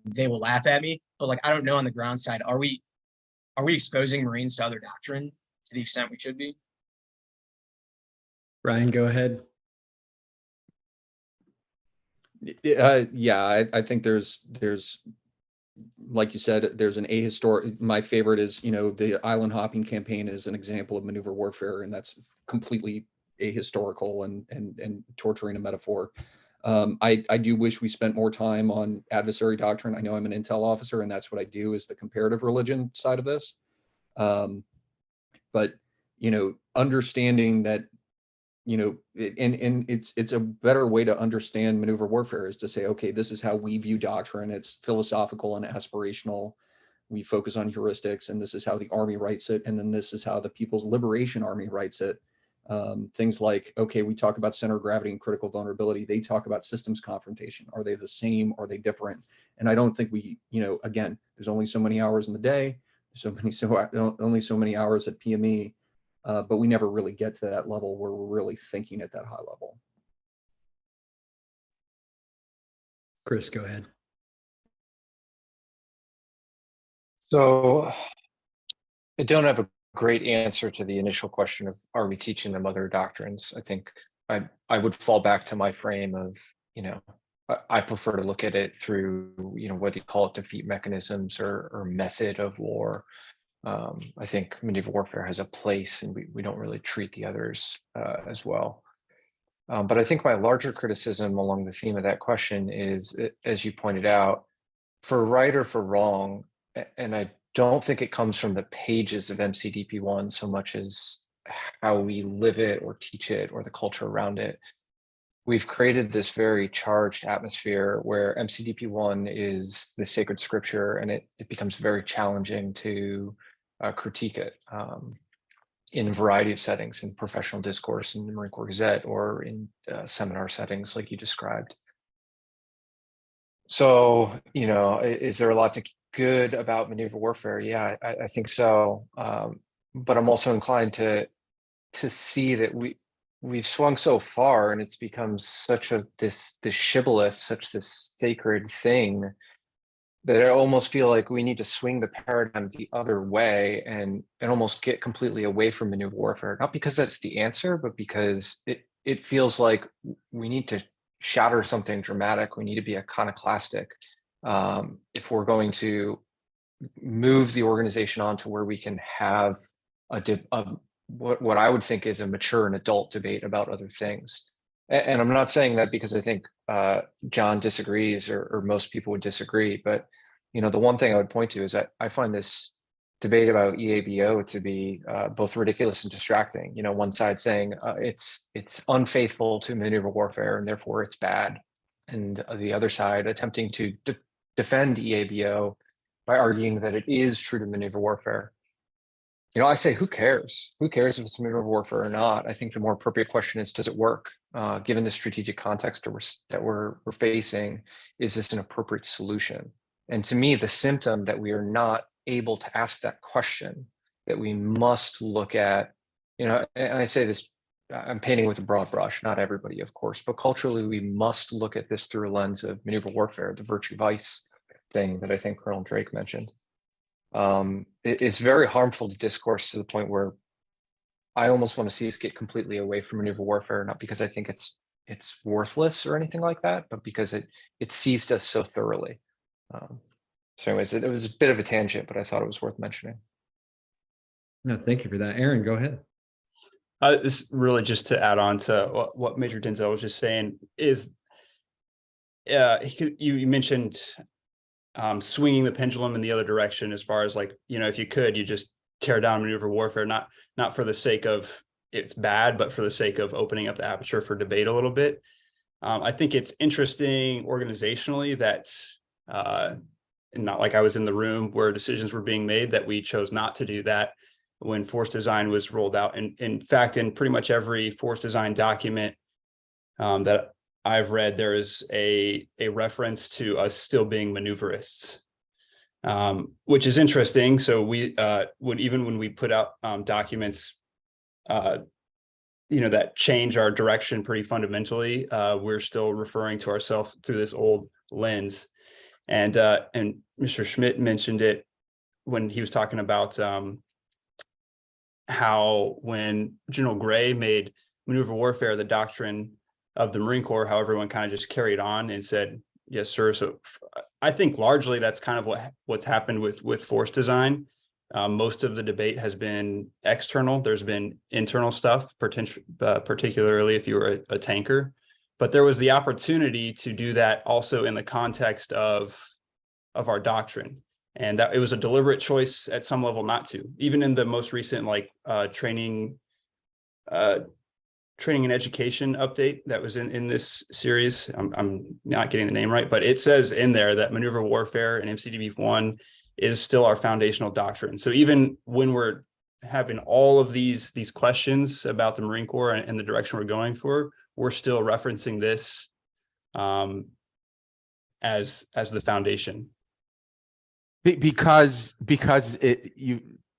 they will laugh at me. But like I don't know on the ground side, are we exposing Marines to other doctrine to the extent we should be? Ryan, go ahead. Yeah, I think there's like you said, there's an ahistoric. My favorite is, the island hopping campaign is an example of maneuver warfare, and that's completely ahistorical and torturing a metaphor. I do wish we spent more time on adversary doctrine. I know I'm an intel officer, and that's what I do is the comparative religion side of this. But understanding that, and it's a better way to understand maneuver warfare is to say, okay, this is how we view doctrine. It's philosophical and aspirational. We focus on heuristics, and this is how the Army writes it. And then this is how the People's Liberation Army writes it. Things like, okay, we talk about center of gravity and critical vulnerability. They talk about systems confrontation. Are they the same? Are they different? And I don't think we, again, there's only so many hours in the day. There's only so many hours at PME. But we never really get to that level where we're really thinking at that high level. Chris, go ahead. So I don't have a great answer to the initial question of, are we teaching them other doctrines? I think I would fall back to my frame of, I prefer to look at it through, whether you call it defeat mechanisms or method of war. I think maneuver warfare has a place, and we don't really treat the others as well. But I think my larger criticism along the theme of that question is, as you pointed out, for right or for wrong, and I don't think it comes from the pages of MCDP 1 so much as how we live it or teach it or the culture around it. We've created this very charged atmosphere where MCDP 1 is the sacred scripture, and it becomes very challenging to critique it in a variety of settings, in professional discourse, in the Marine Corps Gazette, or in seminar settings like you described. So, is there a lot good about maneuver warfare? Yeah, I think so. But I'm also inclined to see that we've swung so far, and it's become such this shibboleth, such this sacred thing, that I almost feel like we need to swing the paradigm the other way and almost get completely away from maneuver warfare. Not because that's the answer, but because it feels like we need to shatter something dramatic. We need to be iconoclastic if we're going to move the organization on to where we can have what I would think is a mature and adult debate about other things. And I'm not saying that because I think John disagrees or most people would disagree, but the one thing I would point to is that I find this debate about EABO to be both ridiculous and distracting. One side saying it's unfaithful to maneuver warfare and therefore it's bad, and the other side attempting to defend EABO by arguing that it is true to maneuver warfare. I say, who cares? Who cares if it's maneuver warfare or not? I think the more appropriate question is, does it work? Given the strategic context that we're facing, is this an appropriate solution? And to me, the symptom that we are not able to ask that question, that we must look at, and I say this, I'm painting with a broad brush, not everybody, of course, but culturally, we must look at this through a lens of maneuver warfare, the virtue vice thing that I think Colonel Drake mentioned. It's very harmful to discourse to the point where I almost want to see us get completely away from maneuver warfare, not because I think it's worthless or anything like that, but because it seized us so thoroughly. So anyways, it was a bit of a tangent, but I thought it was worth mentioning. No, thank you for that. Aaron, go ahead. This really just to add on to what Major Denzel was just saying is, you mentioned swinging the pendulum in the other direction, as far as like, if you could, you just tear down maneuver warfare, not for the sake of it's bad, but for the sake of opening up the aperture for debate a little bit. I think it's interesting organizationally that, not like I was in the room where decisions were being made, that we chose not to do that when force design was rolled out. And in fact, in pretty much every force design document that I've read, there is a reference to us still being maneuverists, which is interesting. So we even when we put out documents, that change our direction pretty fundamentally, we're still referring to ourselves through this old lens. And Mr. Schmitt mentioned it when he was talking about how when General Gray made maneuver warfare the doctrine of the Marine Corps, how everyone kind of just carried on and said, yes, sir. So I think largely that's kind of what's happened with force design. Most of the debate has been external. There's been internal stuff, particularly if you were a tanker. But there was the opportunity to do that also in the context of our doctrine. And that it was a deliberate choice at some level not to. Even in the most recent training and education update that was in this series, I'm not getting the name right, but it says in there that maneuver warfare and MCDP 1 is still our foundational doctrine. So even when we're having all of these questions about the Marine Corps and the direction we're going for, we're still referencing this as the foundation. Because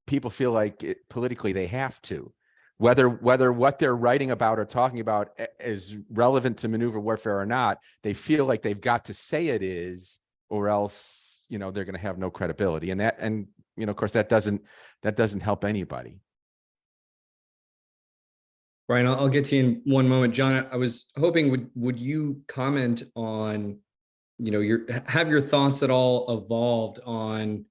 people feel like politically they have to, whether what they're writing about or talking about is relevant to maneuver warfare or not, they feel like they've got to say it is, or else they're going to have no credibility. And of course that doesn't help anybody. Brian, I'll get to you in one moment. John, I was hoping would you comment on have your thoughts at all evolved on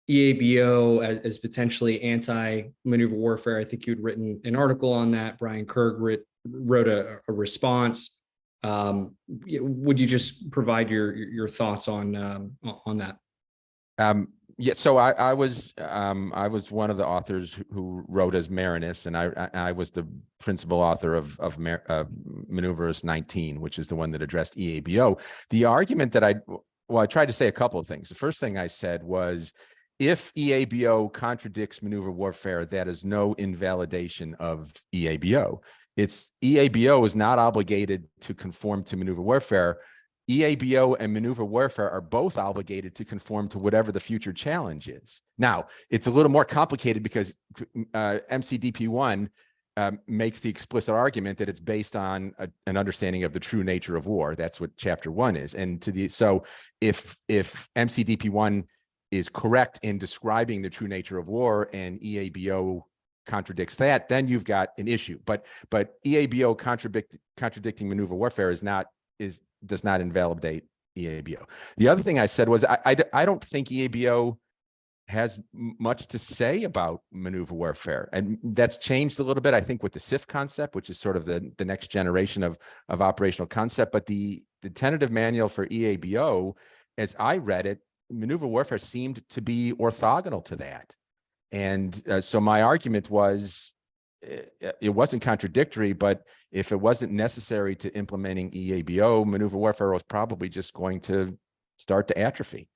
EABO as potentially anti-maneuver warfare? I think you'd written an article on that. Brian Kerg wrote a response. Would you just provide your thoughts on that? Yeah, so I was one of the authors who wrote as Marinus, and I was the principal author of Maneuvers 19, which is the one that addressed EABO. The argument that I tried to say a couple of things. The first thing I said was, if EABO contradicts maneuver warfare, that is no invalidation of EABO. EABO is not obligated to conform to maneuver warfare. EABO and maneuver warfare are both obligated to conform to whatever the future challenge is. Now, it's a little more complicated because MCDP 1 makes the explicit argument that it's based on an understanding of the true nature of war. That's what Chapter 1 is. And so if MCDP 1 is correct in describing the true nature of war and EABO contradicts that, then you've got an issue. But EABO contradicting maneuver warfare does not invalidate EABO. The other thing I said was I don't think EABO has much to say about maneuver warfare, and that's changed a little bit, I think, with the SIF concept, which is sort of the next generation of operational concept. But the tentative manual for EABO, as I read it, maneuver warfare seemed to be orthogonal to that. And so my argument was, it wasn't contradictory, but if it wasn't necessary to implementing EABO, maneuver warfare was probably just going to start to atrophy.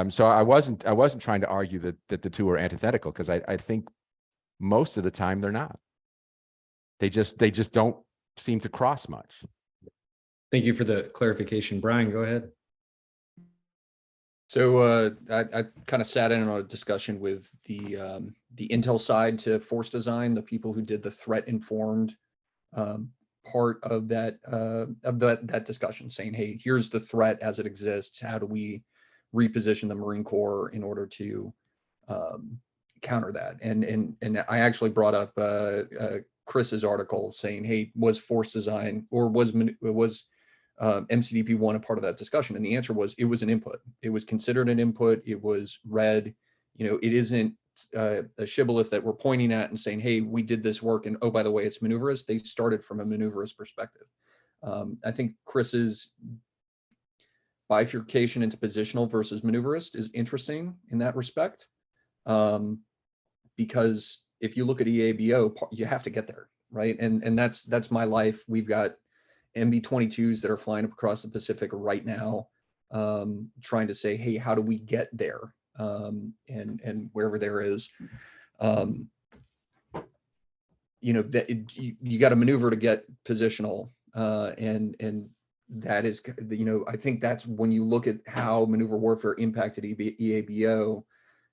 So I wasn't trying to argue that the two are antithetical, because I think most of the time they're not. They just don't seem to cross much. Thank you for the clarification. Brian, go ahead. So I kind of sat in on a discussion with the Intel side to force design, the people who did the threat informed part of that discussion, saying, hey, here's the threat as it exists. How do we reposition the Marine Corps in order to counter that? And I actually brought up Chris's article saying, hey, was force design or was MCDP1 a part of that discussion? And the answer was, it was an input. It was considered an input. It was read. It isn't a shibboleth that we're pointing at and saying, hey, we did this work, and oh, by the way, it's maneuverist. They started from a maneuverist perspective. I think Chris's bifurcation into positional versus maneuverist is interesting in that respect, because if you look at EABO, you have to get there, right? And that's my life. We've got MB-22s that are flying across the Pacific right now, trying to say, hey, how do we get there? And wherever there is, you got to maneuver to get positional, and that is, I think that's when you look at how maneuver warfare impacted EABO,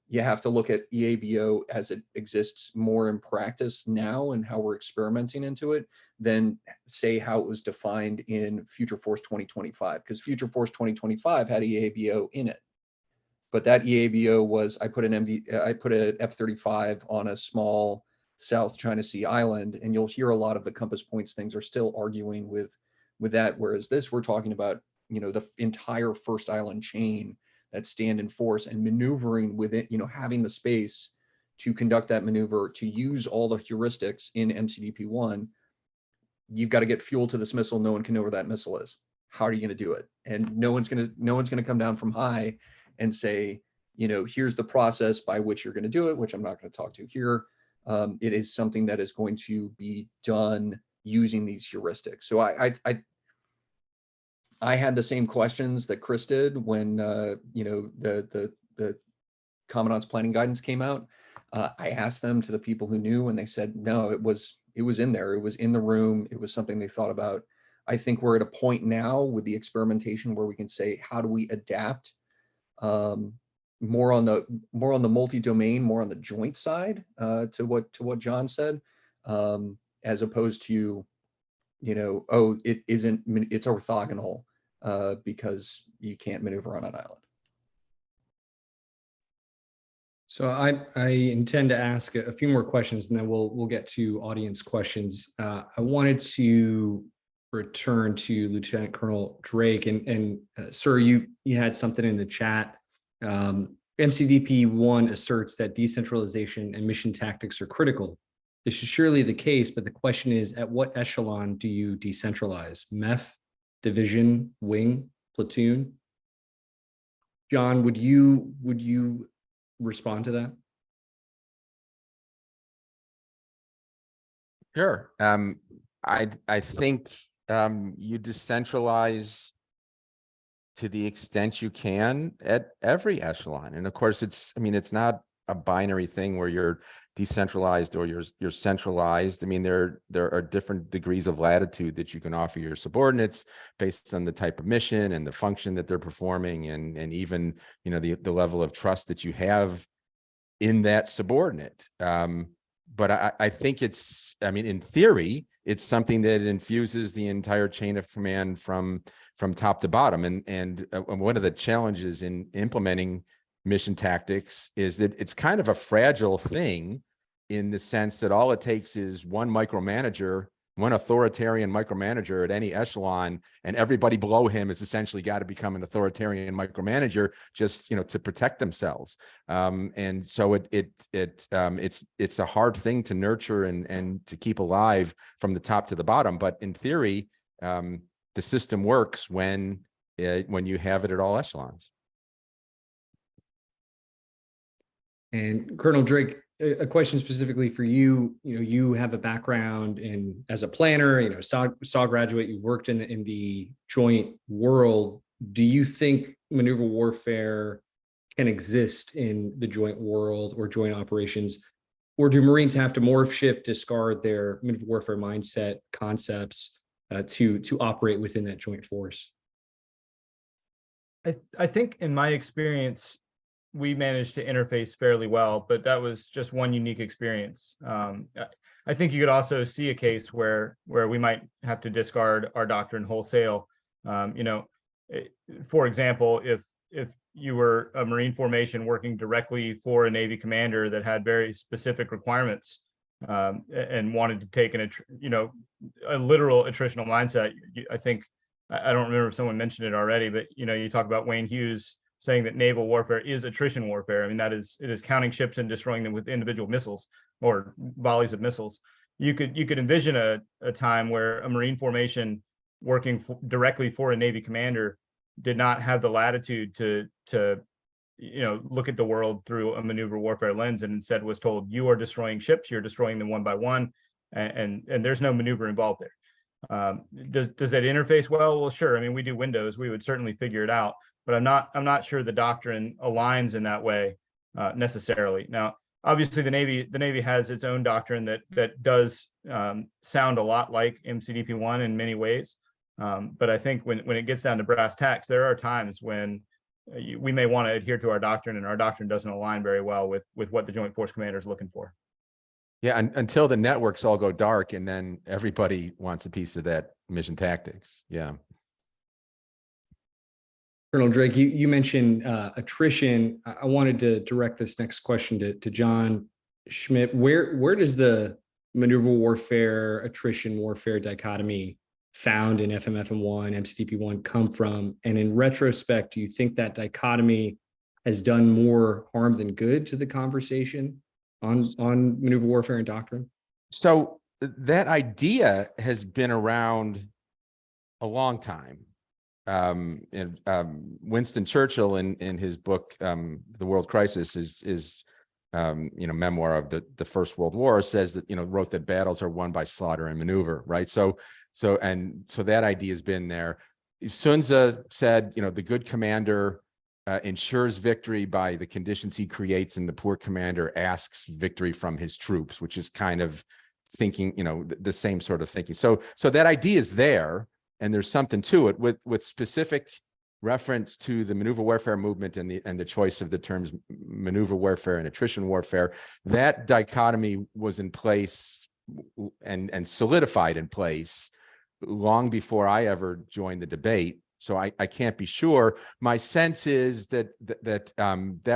you have to look at EABO as it exists more in practice now and how we're experimenting into it than say how it was defined in Future Force 2025, because Future Force 2025 had EABO in it. But that EABO was, I put a F-35 on a small South China Sea island, and you'll hear a lot of the compass points things are still arguing with that. Whereas this, we're talking about, the entire first island chain that stand in force and maneuvering within, having the space to conduct that maneuver, to use all the heuristics in MCDP1. You've got to get fuel to this missile. No one can know where that missile is. How are you going to do it? And no one's going to come down from high and say, here's the process by which you're going to do it, which I'm not going to talk to here. It is something that is going to be done using these heuristics. So I had the same questions that Chris did when the Commandant's planning guidance came out. I asked them to the people who knew, and they said no, it was in there. It was in the room. It was something they thought about. I think we're at a point now with the experimentation where we can say, how do we adapt more on the multi-domain, more on the joint side, to what John said, as opposed to, oh, it's orthogonal because you can't maneuver on an island. So I intend to ask a few more questions, and then we'll get to audience questions. I wanted to return to Lieutenant Colonel Drake, and sir, you had something in the chat. MCDP1 asserts that decentralization and mission tactics are critical. This is surely the case, but the question is, at what echelon do you decentralize? MEF, division, wing, platoon? John, would you respond to that? Sure. I think you decentralize to the extent you can at every echelon. And of course, it's not a binary thing where you're decentralized or you're centralized. There are different degrees of latitude that you can offer your subordinates based on the type of mission and the function that they're performing, and even the level of trust that you have in that subordinate. But I think it's, in theory, it's something that infuses the entire chain of command from top to bottom. And one of the challenges in implementing mission tactics is that it's kind of a fragile thing, in the sense that all it takes is one micromanager, one authoritarian micromanager at any echelon, and everybody below him has essentially got to become an authoritarian micromanager just to protect themselves. And so it's a hard thing to nurture and to keep alive from the top to the bottom. But in theory, the system works when you have it at all echelons. And Colonel Drake, a question specifically for you. You have a background as a planner, SAW graduate, you've worked in the joint world. Do you think maneuver warfare can exist in the joint world or joint operations or do Marines have to morph, shift, discard their maneuver warfare mindset concepts to operate within that joint force? I think in my experience, we managed to interface fairly well, but that was just one unique experience. I think you could also see a case where we might have to discard our doctrine wholesale. For example, if you were a Marine formation working directly for a Navy commander that had very specific requirements and wanted to take a literal attritional mindset, I think, I don't remember if someone mentioned it already, but you talk about Wayne Hughes saying that naval warfare is attrition warfare. I mean, it is counting ships and destroying them with individual missiles or volleys of missiles. You could envision a time where a Marine formation working directly for a Navy commander did not have the latitude to look at the world through a maneuver warfare lens, and instead was told, you are destroying ships, you're destroying them one by one, and there's no maneuver involved there. Does that interface well? Well, sure. I mean, we do Windows, we would certainly figure it out, but I'm not sure the doctrine aligns in that way necessarily. Now, obviously, the Navy has its own doctrine that does sound a lot like MCDP1 in many ways. But I think when it gets down to brass tacks, there are times when we may want to adhere to our doctrine, and our doctrine doesn't align very well with what the Joint Force Commander is looking for. Yeah, until the networks all go dark, and then everybody wants a piece of that mission tactics. Yeah. Colonel Drake, you mentioned attrition. I wanted to direct this next question to John Schmitt. Where does the maneuver warfare, attrition warfare dichotomy found in FMFM1, MCDP1 come from? And in retrospect, do you think that dichotomy has done more harm than good to the conversation on maneuver warfare and doctrine? So that idea has been around a long time. And Winston Churchill in his book, The World Crisis, is memoir of the First World War, says that, wrote that battles are won by slaughter and maneuver, right? So that idea has been there. Sun Tzu said, the good commander ensures victory by the conditions he creates, and the poor commander asks victory from his troops, which is kind of thinking, the same sort of thinking. So that idea is there, and there's something to it with specific reference to the maneuver warfare movement and the choice of the terms maneuver warfare and attrition warfare. That dichotomy was in place and solidified in place long before I ever joined the debate. So I can't be sure. My sense is that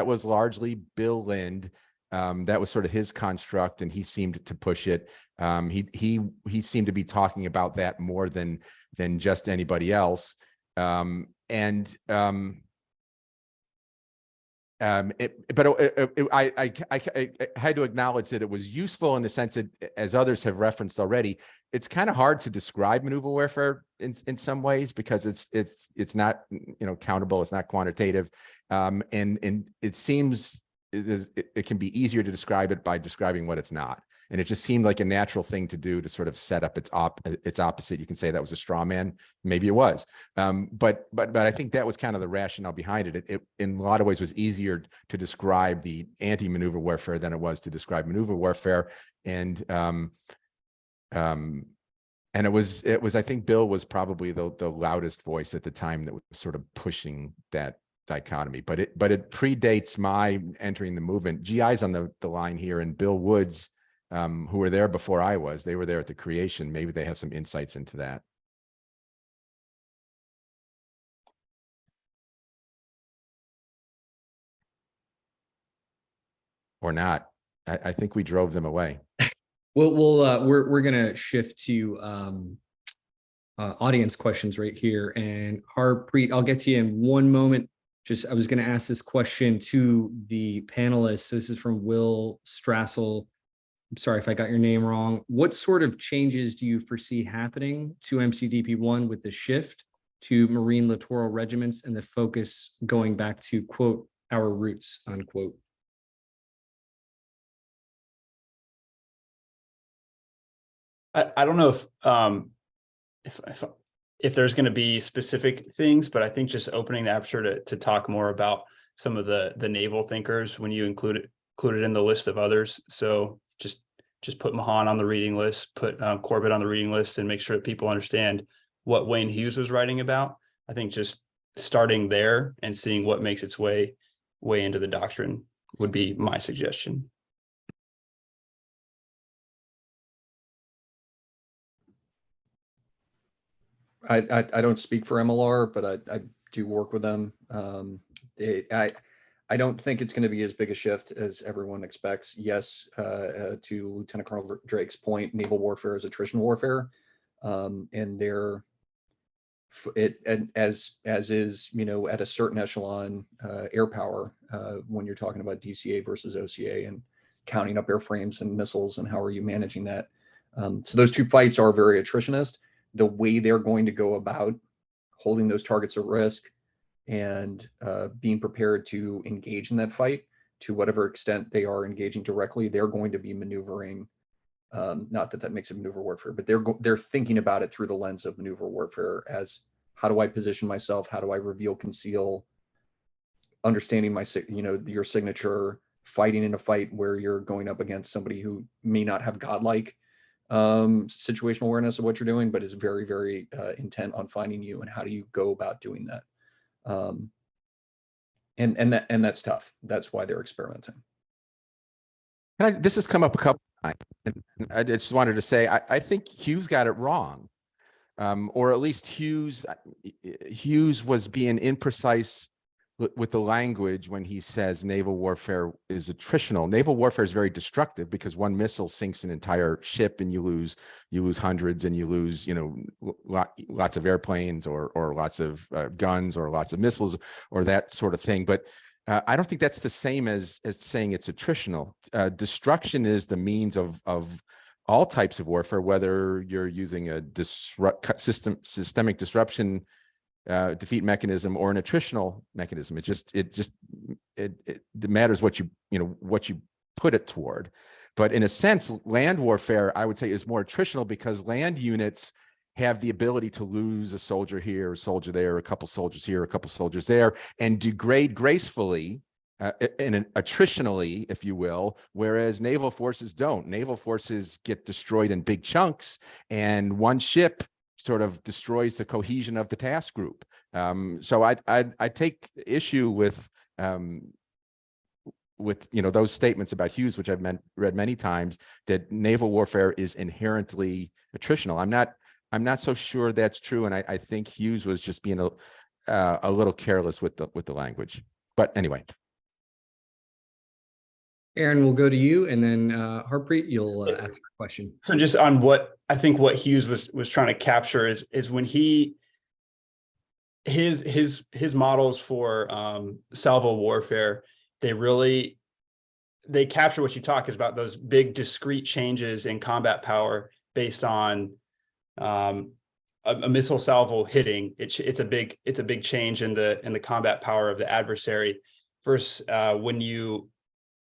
was largely Bill Lind. That was sort of his construct, and he seemed to push it. He seemed to be talking about that more than just anybody else. I had to acknowledge that it was useful in the sense that, as others have referenced already, it's kind of hard to describe maneuver warfare in some ways, because it's not countable, it's not quantitative, and it seems it can be easier to describe it by describing what it's not. And it just seemed like a natural thing to do to sort of set up its opposite. You can say that was a straw man, maybe it was, but I think that was kind of the rationale behind it. It in a lot of ways was easier to describe the anti-maneuver warfare than it was to describe maneuver warfare, and it was I think Bill was probably the loudest voice at the time that was sort of pushing that dichotomy, but it predates my entering the movement. GI's on the line here, and Bill Woods, who were there before I was. They were there at the creation. Maybe they have some insights into that. Or not. I think we drove them away. We're gonna shift to audience questions right here. And Harpreet, I'll get to you in one moment. I was gonna ask this question to the panelists. So this is from Will Strassel. I'm sorry if I got your name wrong. What sort of changes do you foresee happening to MCDP1 with the shift to Marine littoral regiments and the focus going back to, quote, our roots, unquote? I don't know if there's going to be specific things, but I think just opening the aperture to talk more about some of the naval thinkers when you include it in the list of others. So just put Mahan on the reading list, put Corbett on the reading list, and make sure that people understand what Wayne Hughes was writing about. I think just starting there and seeing what makes its way into the doctrine would be my suggestion. I don't speak for MLR, but I do work with them. I don't think it's going to be as big a shift as everyone expects. Yes, to Lieutenant Colonel Drake's point, naval warfare is attrition warfare, and they're as is, you know, at a certain echelon, air power, when you're talking about DCA versus OCA and counting up airframes and missiles and how are you managing that. So those two fights are very attritionist. The way they're going to go about holding those targets at risk and being prepared to engage in that fight to whatever extent they are engaging directly, they're going to be maneuvering. Not that that makes it maneuver warfare, but they're thinking about it through the lens of maneuver warfare as how do I position myself? How do I reveal, conceal, understanding my, you know, your signature, fighting in a fight where you're going up against somebody who may not have godlike situational awareness of what you're doing, but is very, very intent on finding you, and how do you go about doing that? And that's tough. That's why they're experimenting. This has come up a couple times, and I just wanted to say I think Hughes got it wrong, or at least Hughes was being imprecise with the language when he says naval warfare is attritional. Naval warfare is very destructive because one missile sinks an entire ship and you lose hundreds, and you lose, you know, lots of airplanes or lots of guns or lots of missiles or that sort of thing. But I don't think that's the same as saying it's attritional. Destruction is the means of all types of warfare, whether you're using a systemic disruption defeat mechanism or an attritional mechanism. It matters what you put it toward. But in a sense, land warfare, I would say, is more attritional because land units have the ability to lose a soldier here, a soldier there, a couple soldiers here, a couple soldiers there, and degrade gracefully and attritionally, if you will, whereas naval forces don't. Naval forces get destroyed in big chunks, and one ship sort of destroys the cohesion of the task group. So I take issue with those statements about Hughes, which I've read many times, that naval warfare is inherently attritional. I'm not so sure that's true, and I think Hughes was just being a little careless with the language. But anyway. Aaron, we'll go to you, and then Harpreet, you'll ask a question. So just on what I think what Hughes was trying to capture is when his models for salvo warfare, they capture what you talk is about, those big discrete changes in combat power based on a missile salvo hitting. It's a big change in the combat power of the adversary. Versus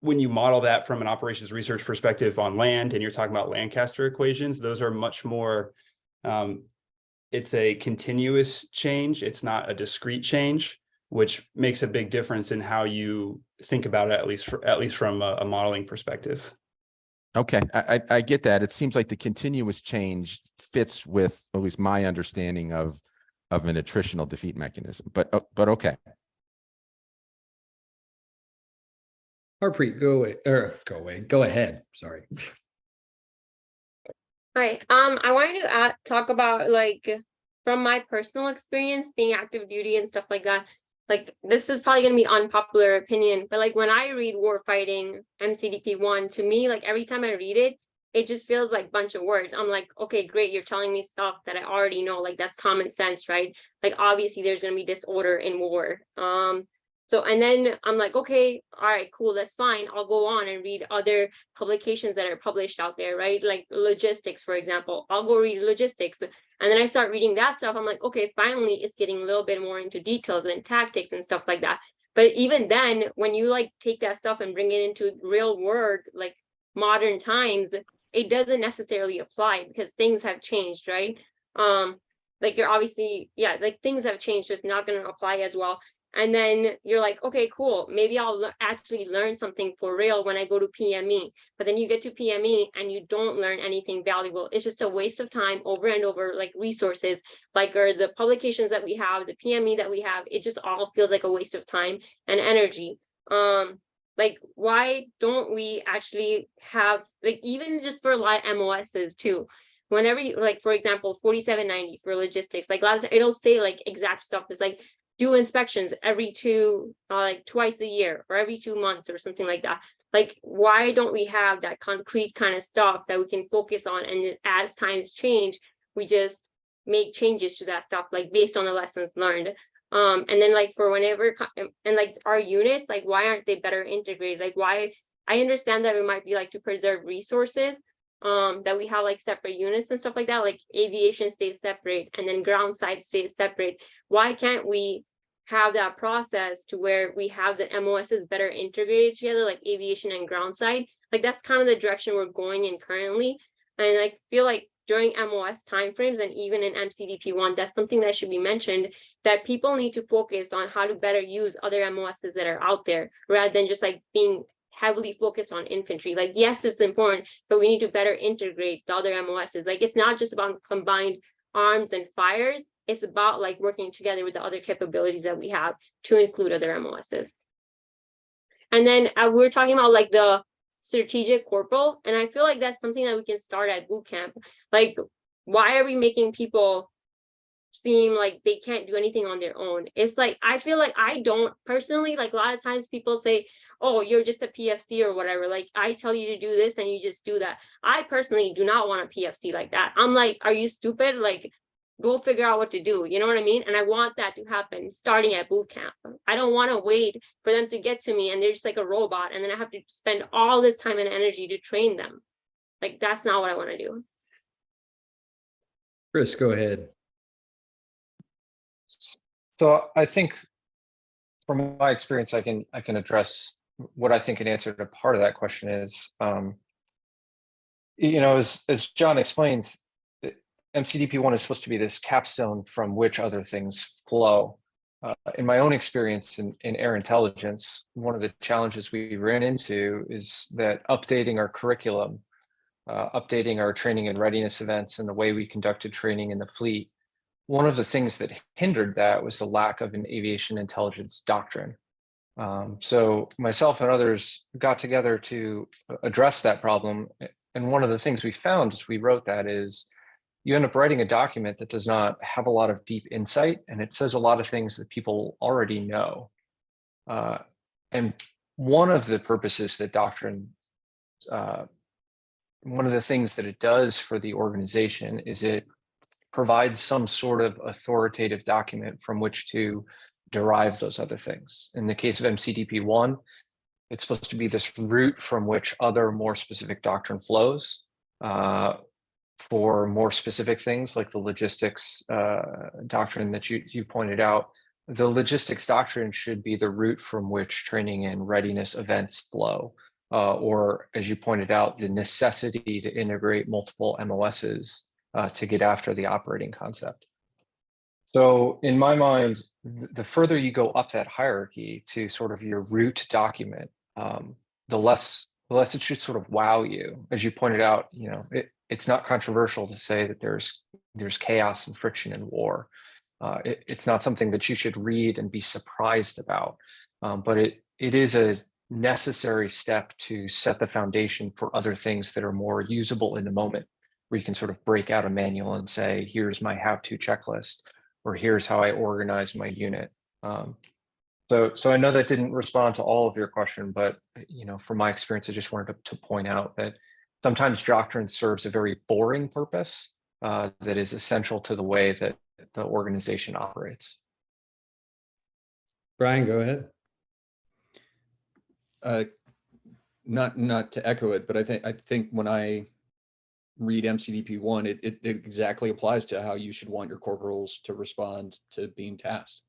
when you model that from an operations research perspective on land, and you're talking about Lancaster equations, those are much more, it's a continuous change. It's not a discrete change, which makes a big difference in how you think about it, at least from a modeling perspective. Okay, I get that. It seems like the continuous change fits with at least my understanding of an attritional defeat mechanism, but okay. Harpreet, go ahead. Sorry. Hi. I wanted to talk about, like, from my personal experience being active duty and stuff like that. Like, this is probably going to be unpopular opinion, but like when I read Warfighting MCDP 1, to me, like every time I read it, it just feels like a bunch of words. I'm like, okay, great, you're telling me stuff that I already know. Like, that's common sense, right? Like, obviously there's going to be disorder in war. So, and then I'm like, okay, all right, cool, that's fine. I'll go on and read other publications that are published out there, right? Like logistics, for example. I'll go read logistics. And then I start reading that stuff. I'm like, okay, finally, it's getting a little bit more into details and tactics and stuff like that. But even then, when you like take that stuff and bring it into real world, like modern times, it doesn't necessarily apply because things have changed, right? Like you're obviously, yeah, like things have changed, just not going to apply as well. And then you're like, okay, cool. Maybe I'll actually learn something for real when I go to PME. But then you get to PME and you don't learn anything valuable. It's just a waste of time over and over, like resources, like or the publications that we have, the PME that we have. It just all feels like a waste of time and energy. Like, why don't we actually have, like, even just for a lot of MOSs too, whenever you, like, for example, 4790 for logistics, like a lot of it'll say like exact stuff. It's like do inspections every like twice a year or every 2 months or something like that. Like, why don't we have that concrete kind of stuff that we can focus on? And as times change, we just make changes to that stuff, like based on the lessons learned. And then like for whenever, and like our units, like why aren't they better integrated? Like why, I understand that it might be like to preserve resources, that we have like separate units and stuff like that, like aviation stays separate and then ground side stays separate. Why can't we have that process to where we have the MOSs better integrated together, like aviation and ground side? Like that's kind of the direction we're going in currently. And I feel like during MOS timeframes and even in MCDP1, that's something that should be mentioned, that people need to focus on how to better use other MOSs that are out there rather than just like being heavily focused on infantry. Like, yes, it's important, but we need to better integrate the other MOSs. Like, it's not just about combined arms and fires. It's about like working together with the other capabilities that we have to include other MOSs. And then we're talking about like the strategic corporal, and I feel like that's something that we can start at boot camp. Like, why are we making people seem like they can't do anything on their own? It's like, I feel like I don't personally, like a lot of times people say, oh, you're just a PFC or whatever, like I tell you to do this and you just do that. I personally do not want a PFC like that. I'm like, are you stupid? Like, go figure out what to do, you know what I mean? And I want that to happen starting at boot camp. I don't want to wait for them to get to me and they're just like a robot and then I have to spend all this time and energy to train them. Like, that's not what I want to do. Chris, go ahead. So I think from my experience, I can address what I think an answer to part of that question is. You know, as John explains, MCDP1 is supposed to be this capstone from which other things flow. In my own experience in air intelligence, one of the challenges we ran into is that updating our curriculum, updating our training and readiness events and the way we conducted training in the fleet, one of the things that hindered that was the lack of an aviation intelligence doctrine. So myself and others got together to address that problem. And one of the things we found as we wrote that is you end up writing a document that does not have a lot of deep insight, and it says a lot of things that people already know. And one of the purposes that doctrine, one of the things that it does for the organization is it provides some sort of authoritative document from which to derive those other things. In the case of MCDP1, it's supposed to be this route from which other more specific doctrine flows. For more specific things like the logistics doctrine that you pointed out, the logistics doctrine should be the route from which training and readiness events flow, or as you pointed out, the necessity to integrate multiple MOSs to get after the operating concept. So in my mind, the further you go up that hierarchy to sort of your root document, the less it should sort of wow you. As you pointed out, you know, it's not controversial to say that there's chaos and friction in war. It's not something that you should read and be surprised about, but it is a necessary step to set the foundation for other things that are more usable in the moment, where you can sort of break out a manual and say, here's my how-to checklist, or here's how I organize my unit. So I know that didn't respond to all of your question, but you know, from my experience, I just wanted to point out that sometimes doctrine serves a very boring purpose that is essential to the way that the organization operates. Brian, go ahead. Not to echo it, but I think when I read MCDP1, it exactly applies to how you should want your corporals to respond to being tasked.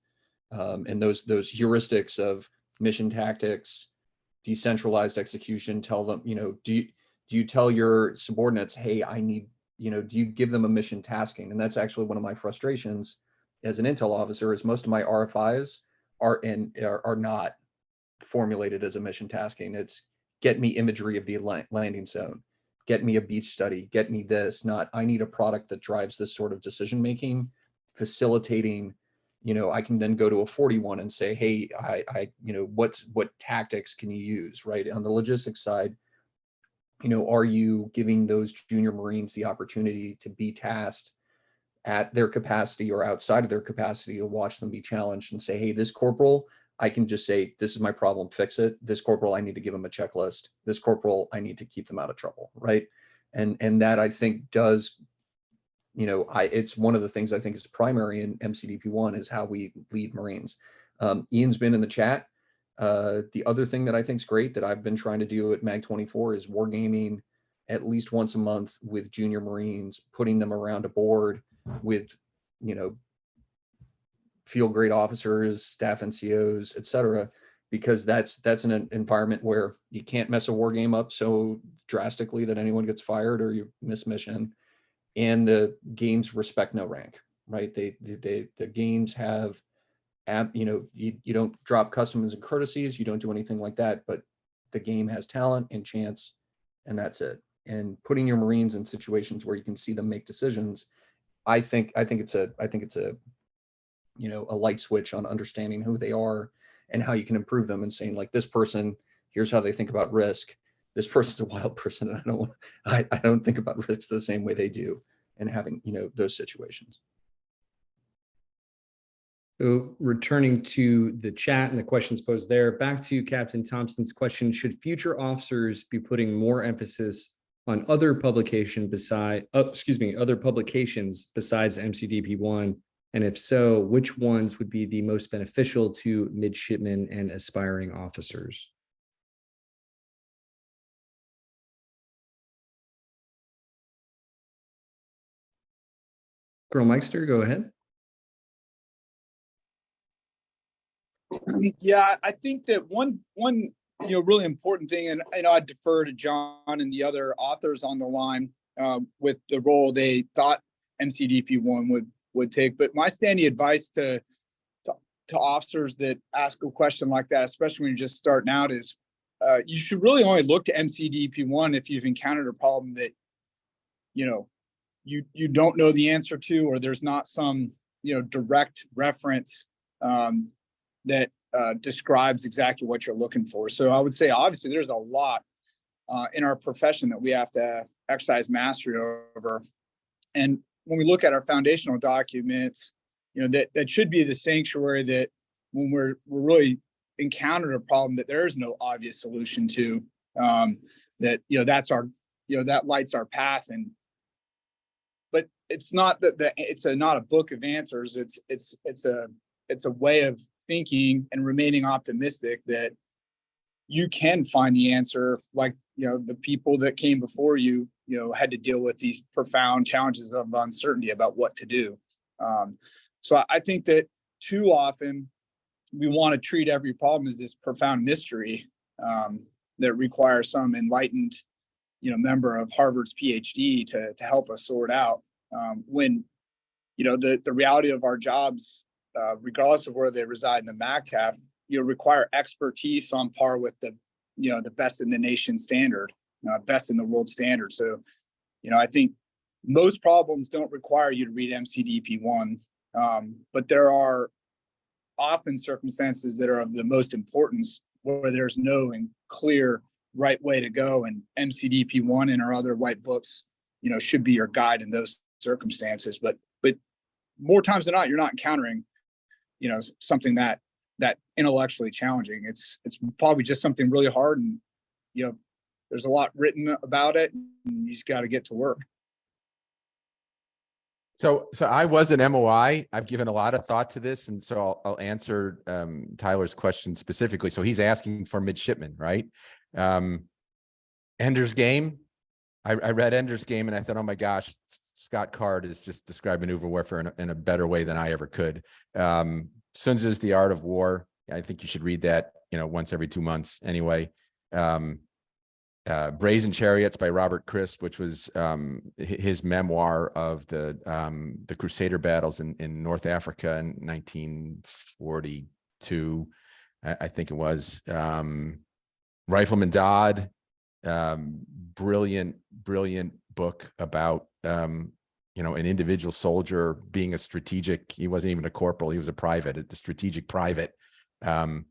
And those heuristics of mission tactics, decentralized execution, tell them, you know, do you tell your subordinates, hey, I need, you know, do you give them a mission tasking? And that's actually one of my frustrations as an intel officer is most of my RFIs are not formulated as a mission tasking. It's get me imagery of the landing zone, get me a beach study, get me this, not I need a product that drives this sort of decision making, facilitating. I can then go to a 41 and say, hey, what tactics can you use, right? On the logistics side, are you giving those junior Marines the opportunity to be tasked at their capacity or outside of their capacity to watch them be challenged and say, hey, this corporal, I can just say, this is my problem, fix it. This corporal, I need to give them a checklist. This corporal, I need to keep them out of trouble, right? And that I think does, it's one of the things I think is primary in MCDP1 is how we lead Marines. Ian's been in the chat. The other thing that I think is great that I've been trying to do at MAG 24 is wargaming at least once a month with junior Marines, putting them around a board with, field grade officers, staff NCOs, et cetera, because that's an environment where you can't mess a war game up so drastically that anyone gets fired or you miss mission. And the games respect no rank, right? The games have, you don't drop customs and courtesies, you don't do anything like that, but the game has talent and chance, and that's it. And putting your Marines in situations where you can see them make decisions, I think it's a a light switch on understanding who they are and how you can improve them and saying like this person, here's how they think about risk. This person's a wild person, and I don't think about risks the same way they do, and having those situations. So returning to the chat and the questions posed there, back to Captain Thompson's question: should future officers be putting more emphasis on other publications besides MCDP1? And if so, which ones would be the most beneficial to midshipmen and aspiring officers? Colonel Meixner, go ahead. Yeah, I think that one really important thing, and I defer to John and the other authors on the line with the role they thought MCDP1 would take. But my standing advice to officers that ask a question like that, especially when you're just starting out, is you should really only look to MCDP1 if you've encountered a problem that you don't know the answer to, or there's not some direct reference that describes exactly what you're looking for. So I would say, obviously, there's a lot in our profession that we have to exercise mastery over. And when we look at our foundational documents, that should be the sanctuary that when we're really encountered a problem that there is no obvious solution to, that's our, that lights our path. But it's not that it's not a book of answers. It's a way of thinking and remaining optimistic that you can find the answer. Like, the people that came before you, had to deal with these profound challenges of uncertainty about what to do. So I think that too often we want to treat every problem as this profound mystery that requires some enlightened, member of Harvard's PhD to help us sort out. When, the reality of our jobs, regardless of where they reside in the MACTAF, require expertise on par with the best in the nation standard, best in the world standard. So, I think most problems don't require you to read MCDP1, but there are often circumstances that are of the most importance where there's no clear right way to go, and MCDP1 and our other white books, should be your guide in those circumstances. But more times than not, you're not encountering something that intellectually challenging. It's probably just something really hard, and there's a lot written about it, and you just got to get to work. So I was an MOI. I've given a lot of thought to this, and so I'll answer Tyler's question specifically. So he's asking for midshipmen, right? Ender's Game. I read Ender's Game and I thought, oh my gosh, Scott Card has just described maneuver warfare in a better way than I ever could. Sun Tzu's The Art of War. I think you should read that, once every 2 months anyway. Brazen Chariots by Robert Crisp, which was his memoir of the Crusader battles in North Africa in 1940 to, I think it was Rifleman Dodd, brilliant book about, you know, an individual soldier being a strategic, he wasn't even a corporal, he was a private, the strategic private, on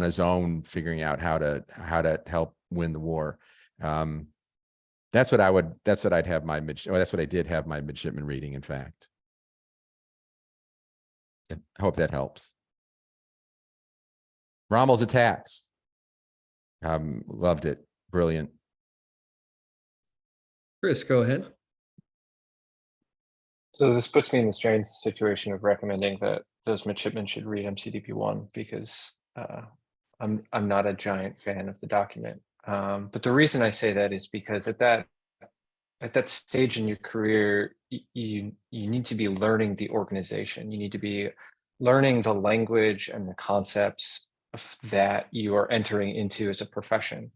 his own, figuring out how to help win the war. That's what I'd have my that's what I did have my midshipman reading, in fact. I hope that helps. Rommel's attacks. Loved it. Brilliant. Chris, go ahead. So this puts me in the strange situation of recommending that those midshipmen should read MCDP 1 because I'm not a giant fan of the document. But the reason I say that is because at that stage in your career, you need to be learning the organization. You need to be learning the language and the concepts that you are entering into as a profession.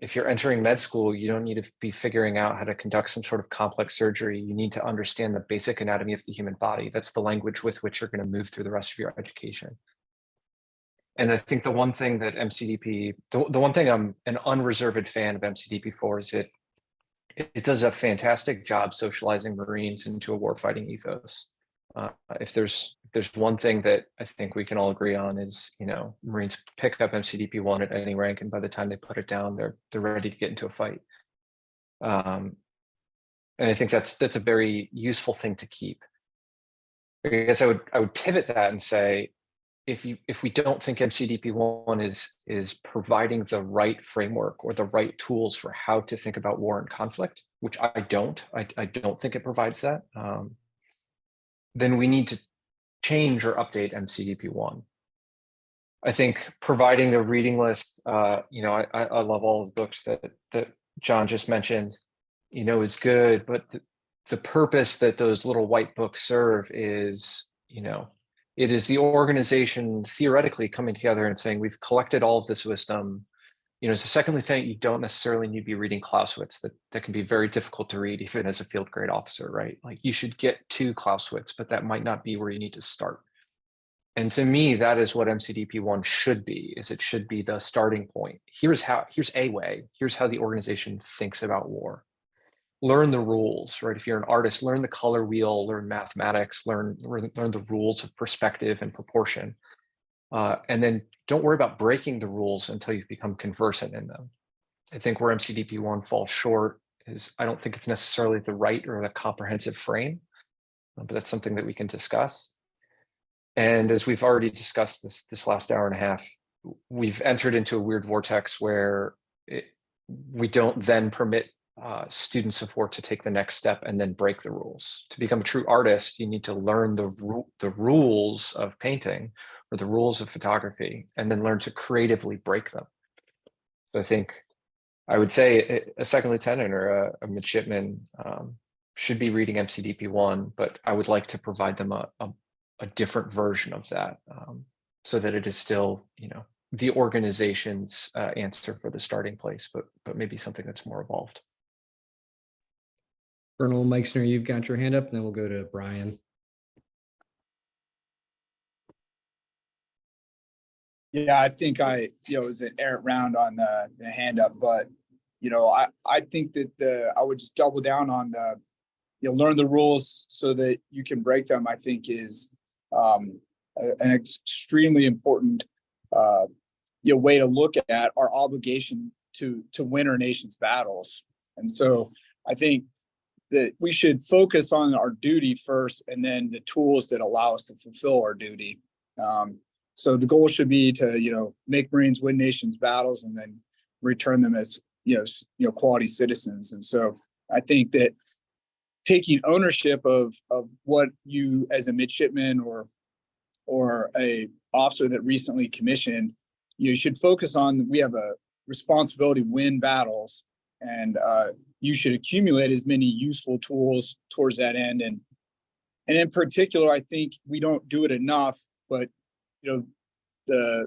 If you're entering med school, you don't need to be figuring out how to conduct some sort of complex surgery. You need to understand the basic anatomy of the human body. That's the language with which you're going to move through the rest of your education. And I think the one thing that MCDP, the one thing I'm an unreserved fan of MCDP for is it does a fantastic job socializing Marines into a warfighting ethos. If there's one thing that I think we can all agree on is, you know, Marines pick up MCDP 1 at any rank, and by the time they put it down, they're ready to get into a fight. And I think that's a very useful thing to keep. I guess I would pivot that and say, if we don't think MCDP 1 is providing the right framework or the right tools for how to think about war and conflict, which I don't think it provides that, then we need to change or update MCDP 1. I think providing the reading list, you know, I love all of the books that John just mentioned, you know, is good, but the purpose that those little white books serve is, you know, it is the organization theoretically coming together and saying, we've collected all of this wisdom. You know, as a second lieutenant, you don't necessarily need to be reading Clausewitz. That can be very difficult to read, even as a field grade officer, right? Like, you should get to Clausewitz, but that might not be where you need to start. And to me, that is what MCDP 1 should be, is it should be the starting point. Here's a way, here's how the organization thinks about war. Learn the rules, right? If you're an artist, learn the color wheel, learn mathematics, learn the rules of perspective and proportion. And then don't worry about breaking the rules until you've become conversant in them. I think where MCDP 1 falls short is, I don't think it's necessarily the right or the comprehensive frame, but that's something that we can discuss. And as we've already discussed this last hour and a half, we've entered into a weird vortex where we don't then permit students of war to take the next step and then break the rules. To become a true artist, you need to learn the rules of painting or the rules of photography, and then learn to creatively break them. So I think I would say a second lieutenant or a midshipman should be reading MCDP 1, but I would like to provide them a different version of that, so that it is still, you know, the organization's answer for the starting place, but maybe something that's more evolved. Colonel Meixner, you've got your hand up, and then we'll go to Brian. Yeah, I think it was an errant round on the hand up, but, you know, I think that I would just double down on learn the rules so that you can break them, I think is an extremely important, way to look at our obligation to win our nation's battles. And so I think that we should focus on our duty first, and then the tools that allow us to fulfill our duty. So the goal should be to, make Marines win nation's battles and then return them as, quality citizens. And so I think that taking ownership of what you as a midshipman or a officer that recently commissioned, you should focus on, we have a responsibility to win battles, and you should accumulate as many useful tools towards that end. And in particular, I think we don't do it enough, but the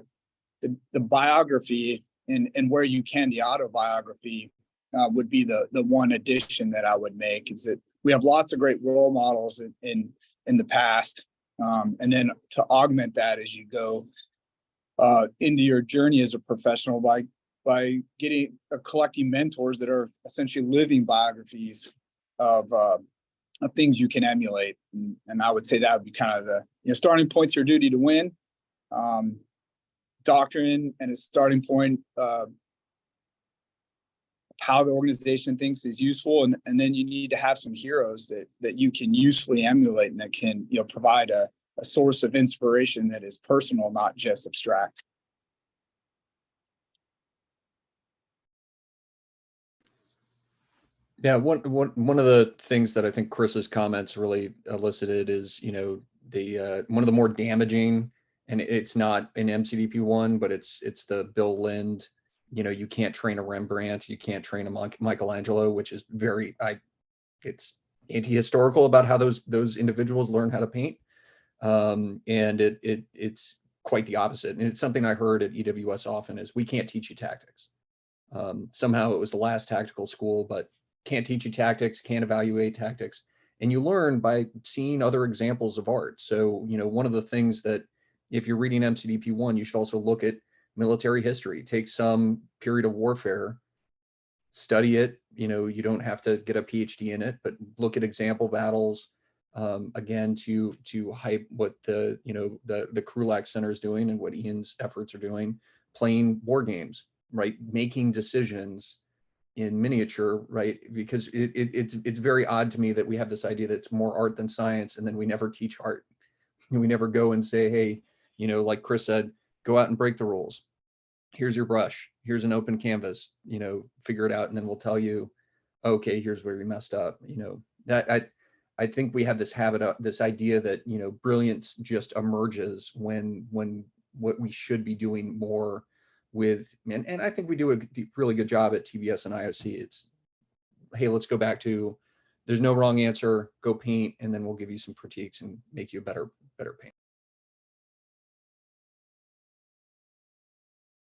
biography and where you can, the autobiography would be the one addition that I would make, is that we have lots of great role models in the past, And then to augment that as you go into your journey as a professional by collecting mentors that are essentially living biographies of things you can emulate. And I would say that would be kind of the starting point's your duty to win. Doctrine and a starting point how the organization thinks is useful, and then you need to have some heroes that you can usefully emulate and that can provide a source of inspiration that is personal, not just abstract. Yeah, one of the things that I think Chris's comments really elicited is, the one of the more damaging, and it's not an MCDP one, but it's the Bill Lind, you can't train a Rembrandt, you can't train a Michelangelo, which is it's anti-historical about how those individuals learn how to paint. And it's quite the opposite. And it's something I heard at EWS often is we can't teach you tactics. Somehow it was the last tactical school, but can't teach you tactics, can't evaluate tactics. And you learn by seeing other examples of art. So, one of the things that if you're reading MCDP 1, you should also look at military history, take some period of warfare, study it. You don't have to get a PhD in it, but look at example battles. Again, to hype what the Krulak Center is doing and what Ian's efforts are doing, playing war games, right? Making decisions in miniature, right? Because it's very odd to me that we have this idea that it's more art than science, and then we never teach art. We never go and say, hey, like Chris said, go out and break the rules. Here's your brush. Here's an open canvas. Figure it out, and then we'll tell you, okay, here's where we messed up. I think we have this habit of this idea that brilliance just emerges when what we should be doing more with, and I think we do a really good job at TBS and IOC. It's, hey, let's go back to, there's no wrong answer, go paint, and then we'll give you some critiques and make you a better paint.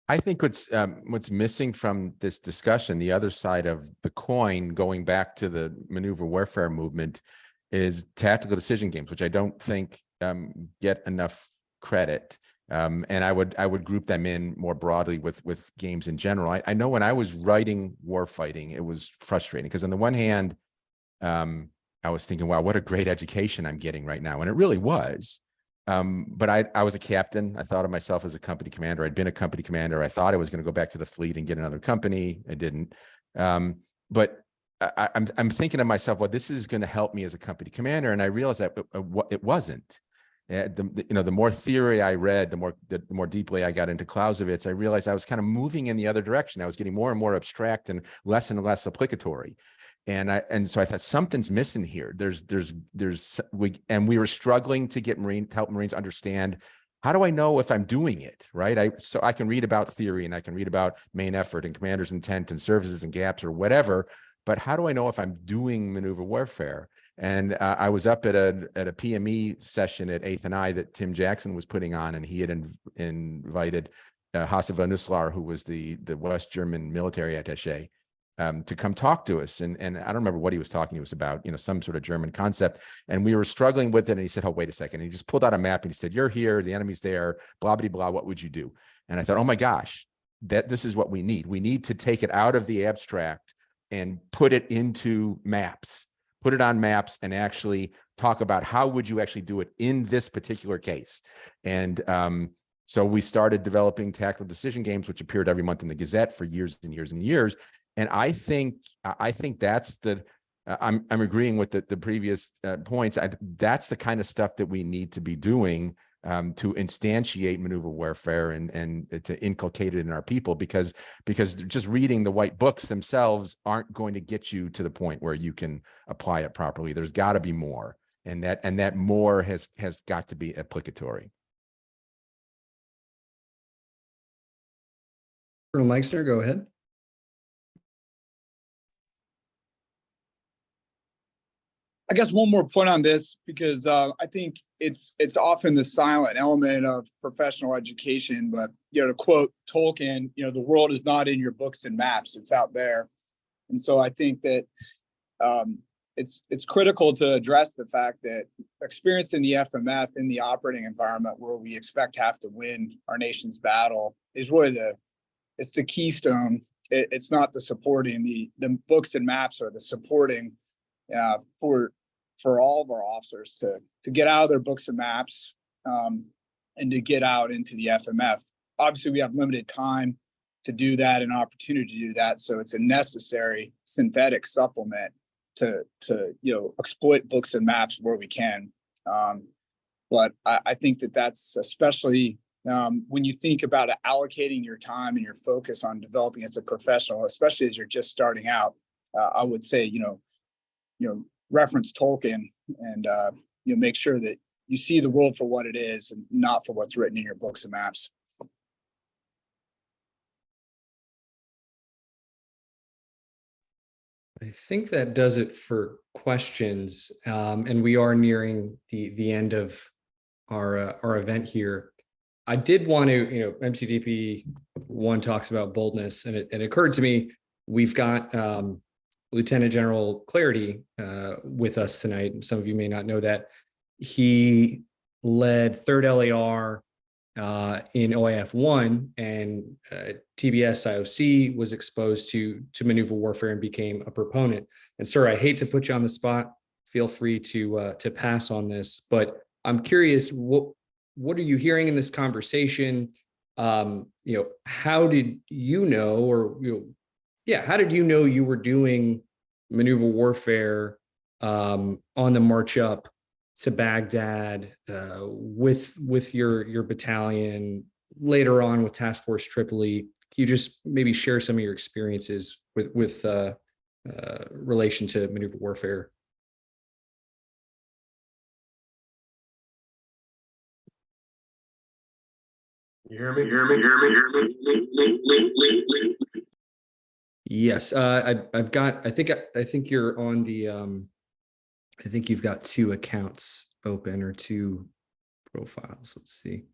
I think what's missing from this discussion, the other side of the coin, going back to the maneuver warfare movement, is tactical decision games, which I don't think get enough credit. And I would group them in more broadly with games in general. I know when I was writing warfighting, it was frustrating because on the one hand, I was thinking, wow, what a great education I'm getting right now. And it really was. But I was a captain. I thought of myself as a company commander. I'd been a company commander. I thought I was going to go back to the fleet and get another company. I didn't. But I'm thinking to myself, well, this is going to help me as a company commander. And I realized that it wasn't. The more theory I read, the more deeply I got into Clausewitz, I realized I was kind of moving in the other direction. I was getting more and more abstract and less applicatory. And so I thought something's missing here. We were struggling to help Marines understand, how do I know if I'm doing it right? So I can read about theory and I can read about main effort and commander's intent and services and gaps or whatever, but how do I know if I'm doing maneuver warfare? And I was up at a PME session at 8th and I that Tim Jackson was putting on, and he had invited Hasse von Nusselaar, who was the West German military attaché, to come talk to us. And I don't remember what he was talking to us about, some sort of German concept. And we were struggling with it. And he said, oh, wait a second. And he just pulled out a map and he said, you're here, the enemy's there, blah, blah, blah. What would you do? And I thought, oh my gosh, this is what we need. We need to take it out of the abstract and put it into maps, put it on maps and actually talk about how would you actually do it in this particular case. And so we started developing tactical decision games, which appeared every month in the Gazette for years and years and years. And I think that's I'm agreeing with the previous points. That's the kind of stuff that we need to be doing to instantiate maneuver warfare and to inculcate it in our people, because just reading the white books themselves aren't going to get you to the point where you can apply it properly. There's got to be more, and that more has got to be applicatory. Colonel Meixner, go ahead. I guess one more point on this, because I think it's often the silent element of professional education. But to quote Tolkien, the world is not in your books and maps; it's out there. And so I think that it's critical to address the fact that experience in the FMF in the operating environment where we expect to have to win our nation's battle is really it's the keystone. It's not the supporting. The books and maps are the supporting for all of our officers to get out of their books and maps and to get out into the FMF. Obviously, we have limited time to do that and opportunity to do that, so it's a necessary synthetic supplement to exploit books and maps where we can. But I think that's especially when you think about allocating your time and your focus on developing as a professional, especially as you're just starting out. I would say reference Tolkien and make sure that you see the world for what it is and not for what's written in your books and maps. I think that does it for questions, and we are nearing the end of our event here. I did want to, MCDP 1 talks about boldness, and it occurred to me we've got Lieutenant General Clarity with us tonight, and some of you may not know that. He led 3rd LAR in OIF 1, and TBS IOC was exposed to maneuver warfare and became a proponent. And sir, I hate to put you on the spot. Feel free to pass on this, but I'm curious, what are you hearing in this conversation? How did you know, or how did you know you were doing maneuver warfare on the march up to Baghdad with your battalion, later on with Task Force Tripoli? Can you just maybe share some of your experiences with relation to maneuver warfare? You hear me? Yes, I've got. I think you're on the. I think you've got 2 accounts open, or 2 profiles. Let's see.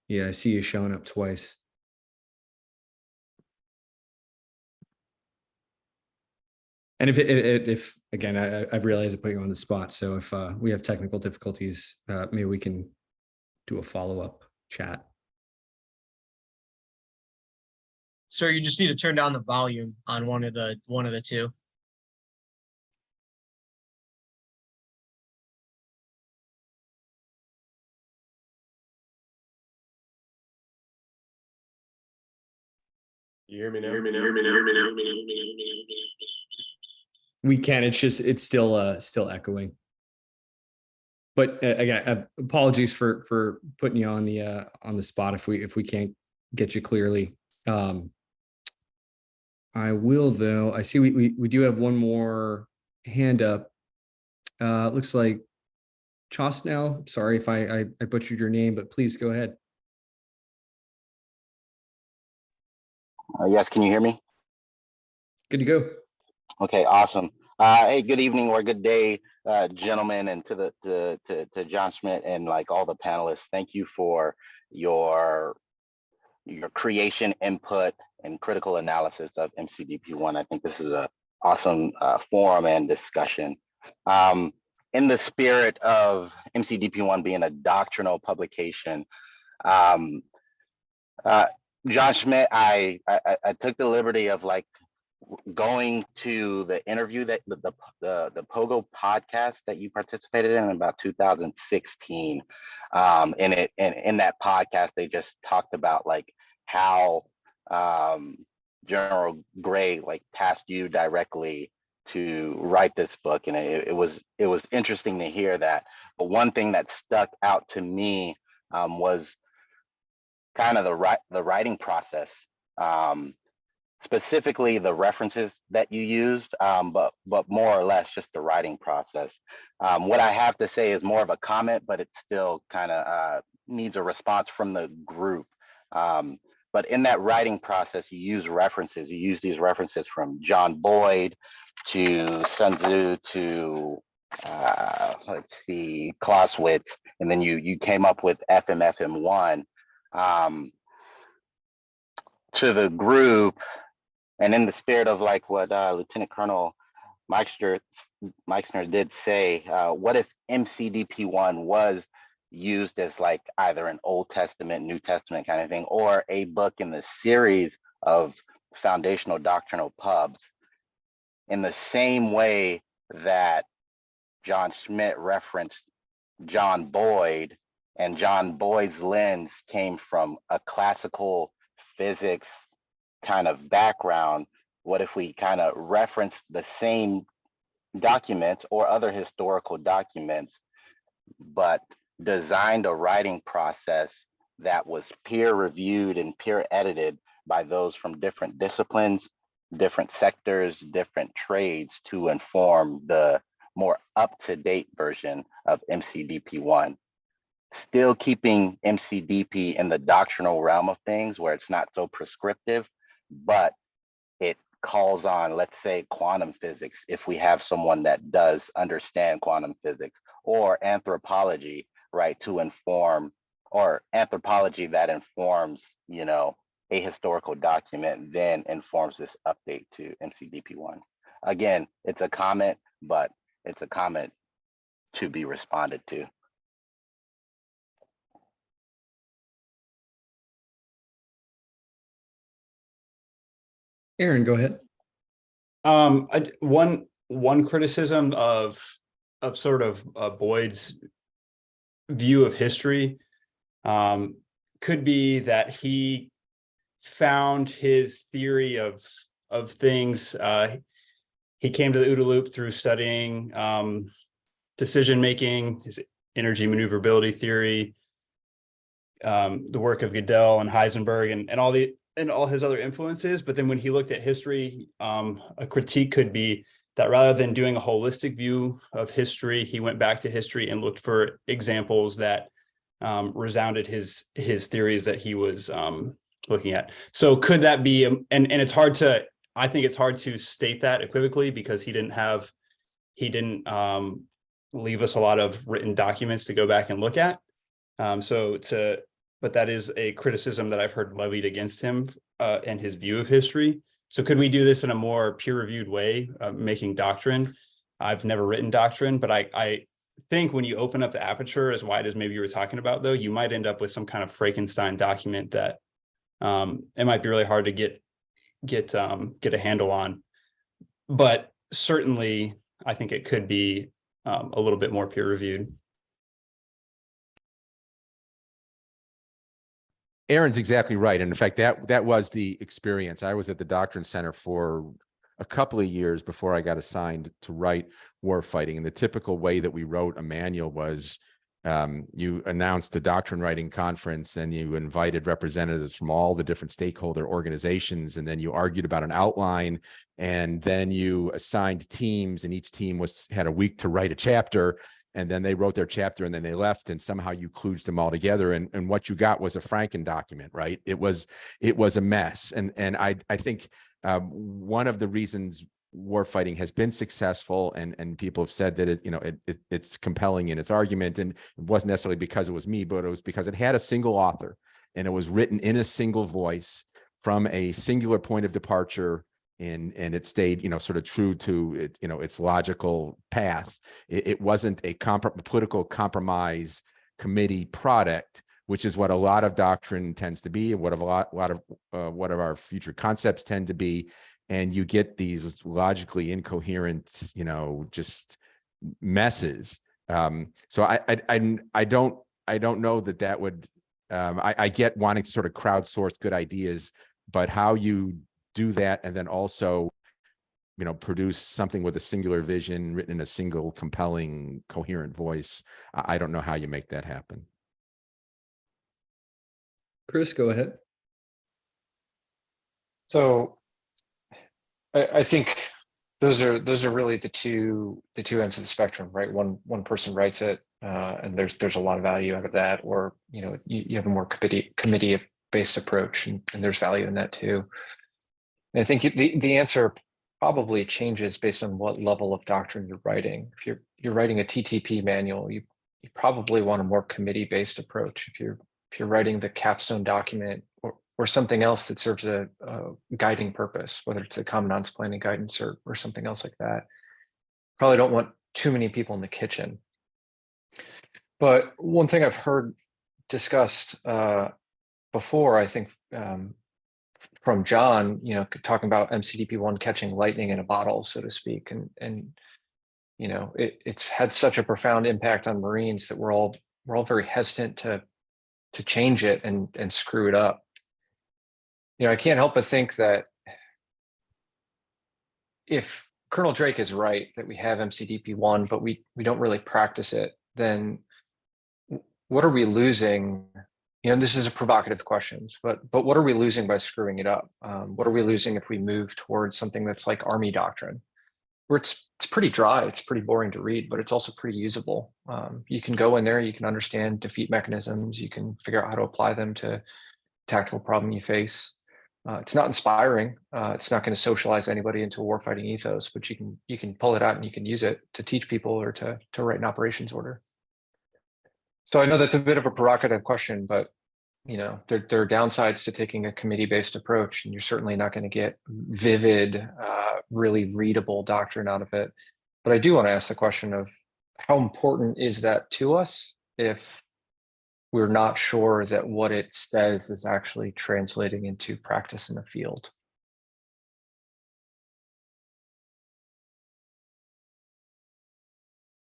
Yeah, I see you showing up twice. And if again, I've realized I put you on the spot. So if we have technical difficulties, maybe we can do a follow-up chat. Sir, you just need to turn down the volume on one of the 2. You hear me now? We can. It's still echoing. But again, apologies for putting you on the spot if we can't get you clearly. I will, though. I see we do have one more hand up. Looks like Chosnell. Sorry if I butchered your name, but please go ahead. Yes, can you hear me? Good to go. Okay, awesome. Hey, good evening or good day, gentlemen, and to John Schmidt and like all the panelists. Thank you for your creation, input, and critical analysis of MCDP1. I think this is an awesome forum and discussion. In the spirit of MCDP1 being a doctrinal publication, John Schmidt, I took the liberty of like going to the interview that the Pogo podcast that you participated in about 2016. And in that podcast, they just talked about like how General Gray like tasked you directly to write this book, and it was interesting to hear that. But one thing that stuck out to me was kind of the writing process, specifically the references that you used, but more or less just the writing process. What I have to say is more of a comment, but it still kind of needs a response from the group. But in that writing process, you use references. You use these references from John Boyd to Sun Tzu to let's see, Clausewitz, and then you came up with FMFM1 to the group. And in the spirit of like what Lieutenant Colonel Meixner did say, what if MCDP1 was used as like either an Old Testament, New Testament kind of thing, or a book in the series of foundational doctrinal pubs, in the same way that John Schmitt referenced John Boyd, and John Boyd's lens came from a classical physics kind of background. What if we kind of reference the same documents or other historical documents, but designed a writing process that was peer reviewed and peer edited by those from different disciplines, different sectors, different trades to inform the more up-to-date version of MCDP1, still keeping MCDP in the doctrinal realm of things where it's not so prescriptive, but it calls on, let's say, quantum physics, if we have someone that does understand quantum physics, or anthropology, right, to inform, or anthropology that informs, you know, a historical document, then informs this update to MCDP1. Again, it's a comment, but it's a comment to be responded to. Aaron, go ahead. One criticism of sort of Boyd's view of history could be that he found his theory of things. He came to the OODA loop through studying decision making, his energy maneuverability theory, the work of Gödel and Heisenberg, and all his other influences. But then when he looked at history, a critique could be that rather than doing a holistic view of history, he went back to history and looked for examples that resounded his theories that he was looking at. So could that be, and it's hard to, I think it's hard to state that equivocally, because he didn't leave us a lot of written documents to go back and look at. But that is a criticism that I've heard levied against him and his view of history. So could we do this in a more peer-reviewed way, making doctrine? I've never written doctrine, but I think when you open up the aperture as wide as maybe you were talking about, though, you might end up with some kind of Frankenstein document that it might be really hard to get a handle on. But certainly, I think it could be a little bit more peer-reviewed. Aaron's exactly right. And in fact, that was the experience. I was at the Doctrine Center for a couple of years before I got assigned to write Warfighting. And the typical way that we wrote a manual was you announced a doctrine writing conference and you invited representatives from all the different stakeholder organizations. And then you argued about an outline, and then you assigned teams, and each team had a week to write a chapter. And then they wrote their chapter and then they left, and somehow you kludged them all together. And what you got was a Franken document, right? It was a mess. And I think one of the reasons warfighting has been successful, and people have said that it's compelling in its argument, and it wasn't necessarily because it was me, but it was because it had a single author, and it was written in a single voice from a singular point of departure. And it stayed, sort of true to it, its logical path. It wasn't a political compromise committee product, which is what a lot of doctrine tends to be, and what a lot of what of our future concepts tend to be. And you get these logically incoherent, just messes. So I don't know that would. I get wanting to sort of crowdsource good ideas, but how you do that and then also produce something with a singular vision written in a single compelling coherent voice, I don't know how you make that happen. Chris, go ahead. So I think those are really the two ends of the spectrum, right? One person writes it and there's a lot of value out of that, or you have a more committee based approach, and there's value in that too. I think the answer probably changes based on what level of doctrine you're writing. If you're writing a TTP manual, you probably want a more committee-based approach. If you're writing the capstone document or something else that serves a guiding purpose, whether it's a commandant's planning guidance or something else like that, probably don't want too many people in the kitchen. But one thing I've heard discussed before, I think from John, talking about MCDP1 catching lightning in a bottle, so to speak, and it's had such a profound impact on Marines that we're all very hesitant to change it and screw it up. I can't help but think that if Colonel Drake is right that we have MCDP1, but we don't really practice it, then what are we losing? This is a provocative question, but what are we losing by screwing it up? What are we losing if we move towards something that's like Army doctrine, where it's pretty dry, it's pretty boring to read, but it's also pretty usable. You can go in there, you can understand defeat mechanisms, you can figure out how to apply them to tactical problem you face. It's not inspiring. It's not going to socialize anybody into a warfighting ethos, but you can pull it out and you can use it to teach people or to write an operations order. So I know that's a bit of a provocative question, but there are downsides to taking a committee-based approach, and you're certainly not going to get vivid, really readable doctrine out of it. But I do want to ask the question of how important is that to us if we're not sure that what it says is actually translating into practice in the field?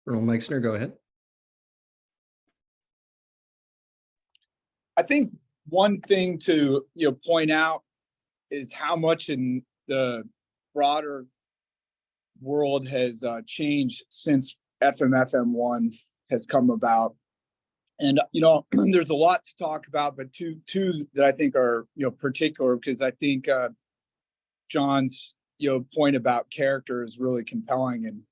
Colonel Meixner, go ahead. I think one thing to point out is how much in the broader world has changed since FMFM1 has come about. And there's a lot to talk about, but two that I think are particular, because I think John's point about character is really compelling. And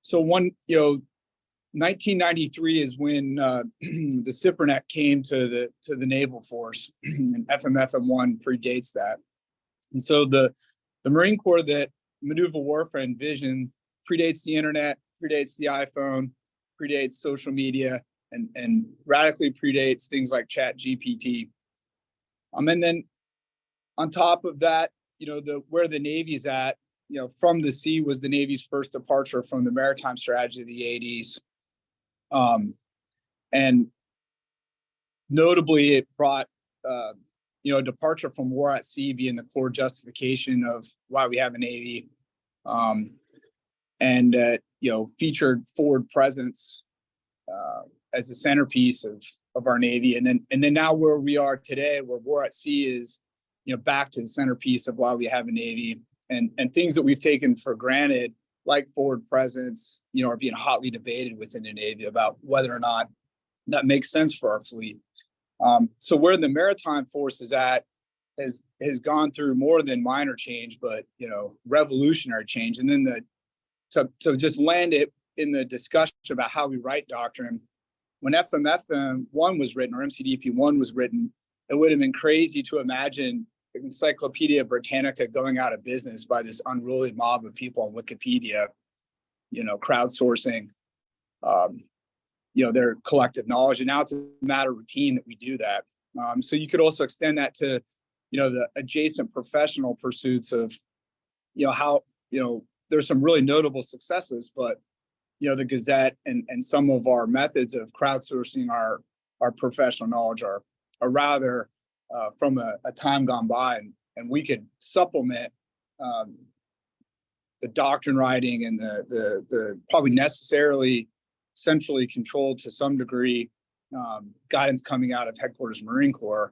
so 1993 is when the SIPRNet came to the Naval Force, and FMFM1 predates that. And so the Marine Corps that maneuver warfare envisioned predates the internet, predates the iPhone, predates social media, and radically predates things like ChatGPT. And then on top of that, where the Navy's at, from the sea was the Navy's first departure from the maritime strategy of the 80s. And notably, it brought a departure from war at sea being the core justification of why we have a Navy, and featured forward presence as the centerpiece of our Navy. And then now where we are today, where war at sea is back to the centerpiece of why we have a Navy, and things that we've taken for granted, like forward presence, are being hotly debated within the Navy about whether or not that makes sense for our fleet. So where the maritime force is at has gone through more than minor change, but revolutionary change. And then to just land it in the discussion about how we write doctrine, when FMFM1 was written, or MCDP1 was written, it would have been crazy to imagine Encyclopedia Britannica going out of business by this unruly mob of people on Wikipedia, crowdsourcing, their collective knowledge. And now it's a matter of routine that we do that. So you could also extend that to, the adjacent professional pursuits of, how, there's some really notable successes, but, the Gazette and some of our methods of crowdsourcing our professional knowledge are rather from a time gone by, and we could supplement the doctrine writing and the probably necessarily centrally controlled to some degree guidance coming out of Headquarters Marine Corps,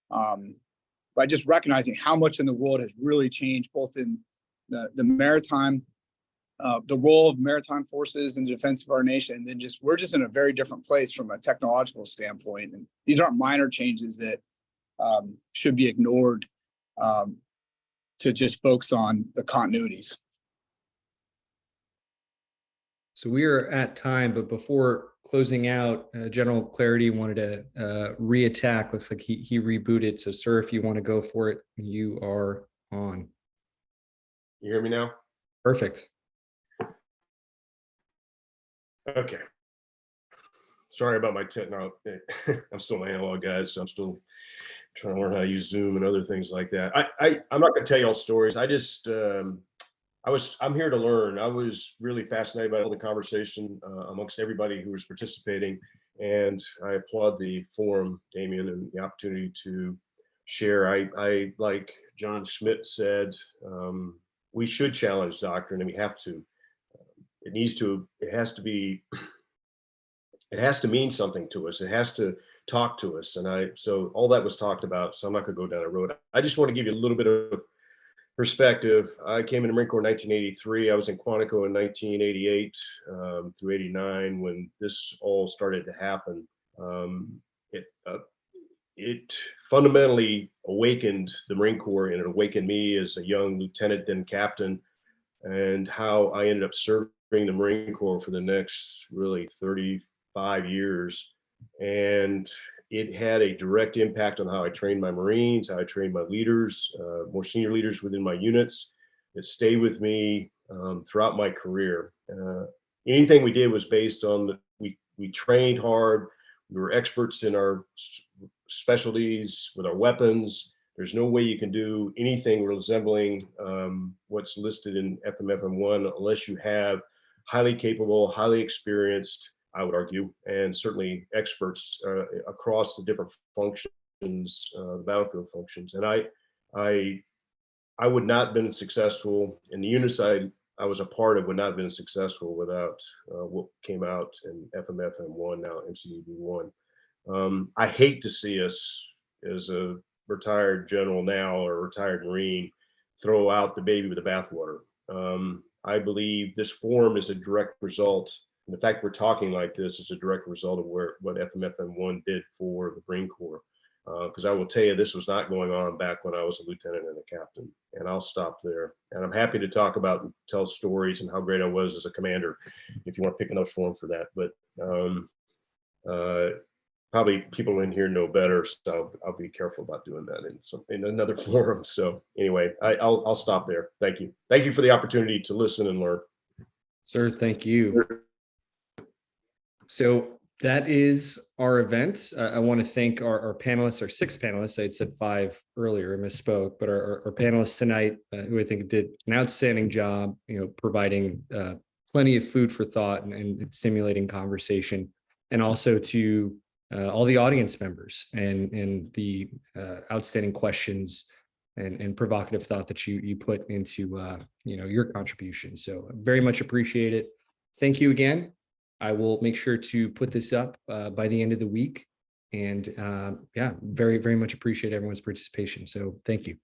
by just recognizing how much in the world has really changed, both in the maritime, the role of maritime forces in the defense of our nation, and then we're just in a very different place from a technological standpoint. And these aren't minor changes that should be ignored to just focus on the continuities. So we are at time, but before closing out, General Clarity wanted to reattack. Looks like he rebooted. So, sir, if you want to go for it, you are on. You hear me now? Perfect. Okay. Sorry about my technology. I'm still an analog guy, so I'm still trying to learn how to use Zoom and other things like that. I'm not going to tell you all stories. I just I'm here to learn. I was really fascinated by all the conversation amongst everybody who was participating. And I applaud the forum, Damien, and the opportunity to share. I like John Schmitt said, we should challenge doctrine, and we have to. It has to mean something to us. It has to talk to us. And so all that was talked about, so I'm not gonna go down a road. I just want to give you a little bit of perspective. I came in the Marine Corps in 1983. I was in Quantico in 1988 through 89 when this all started to happen. It fundamentally awakened the Marine Corps, and it awakened me as a young lieutenant, then captain, and how I ended up serving the Marine Corps for the next really 35 years. And it had a direct impact on how I trained my Marines, how I trained my leaders, more senior leaders within my units. It stayed with me throughout my career. Anything we did was based on we trained hard. We were experts in our specialties with our weapons. There's no way you can do anything resembling what's listed in FMFM1 unless you have highly capable, highly experienced, I would argue, and certainly experts across the different functions, battlefield functions. And I would not have been successful, and the units I was a part of would not have been successful without what came out in FMFM1, now MCDP1. I hate to see us as a retired general now or retired Marine throw out the baby with the bathwater. I believe this forum is a direct result, and the fact we're talking like this is a direct result of what FMFM1 did for the Marine Corps. Because I will tell you, this was not going on back when I was a lieutenant and a captain. And I'll stop there. And I'm happy to talk about and tell stories and how great I was as a commander, if you want to pick another forum for that. But probably people in here know better, so I'll be careful about doing that in another forum. So anyway, I'll stop there. Thank you. Thank you for the opportunity to listen and learn. Sir, thank you. So that is our event. I want to thank our panelists, our 6 panelists. I had said 5 earlier, I misspoke, but our panelists tonight, who I think did an outstanding job, providing plenty of food for thought and stimulating conversation, and also to all the audience members and the outstanding questions and provocative thought that you put into your contribution. So very much appreciate it. Thank you again. I will make sure to put this up by the end of the week. And yeah, very, very much appreciate everyone's participation. So thank you.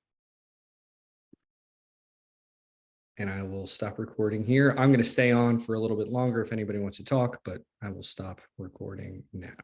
And I will stop recording here. I'm going to stay on for a little bit longer if anybody wants to talk, but I will stop recording now.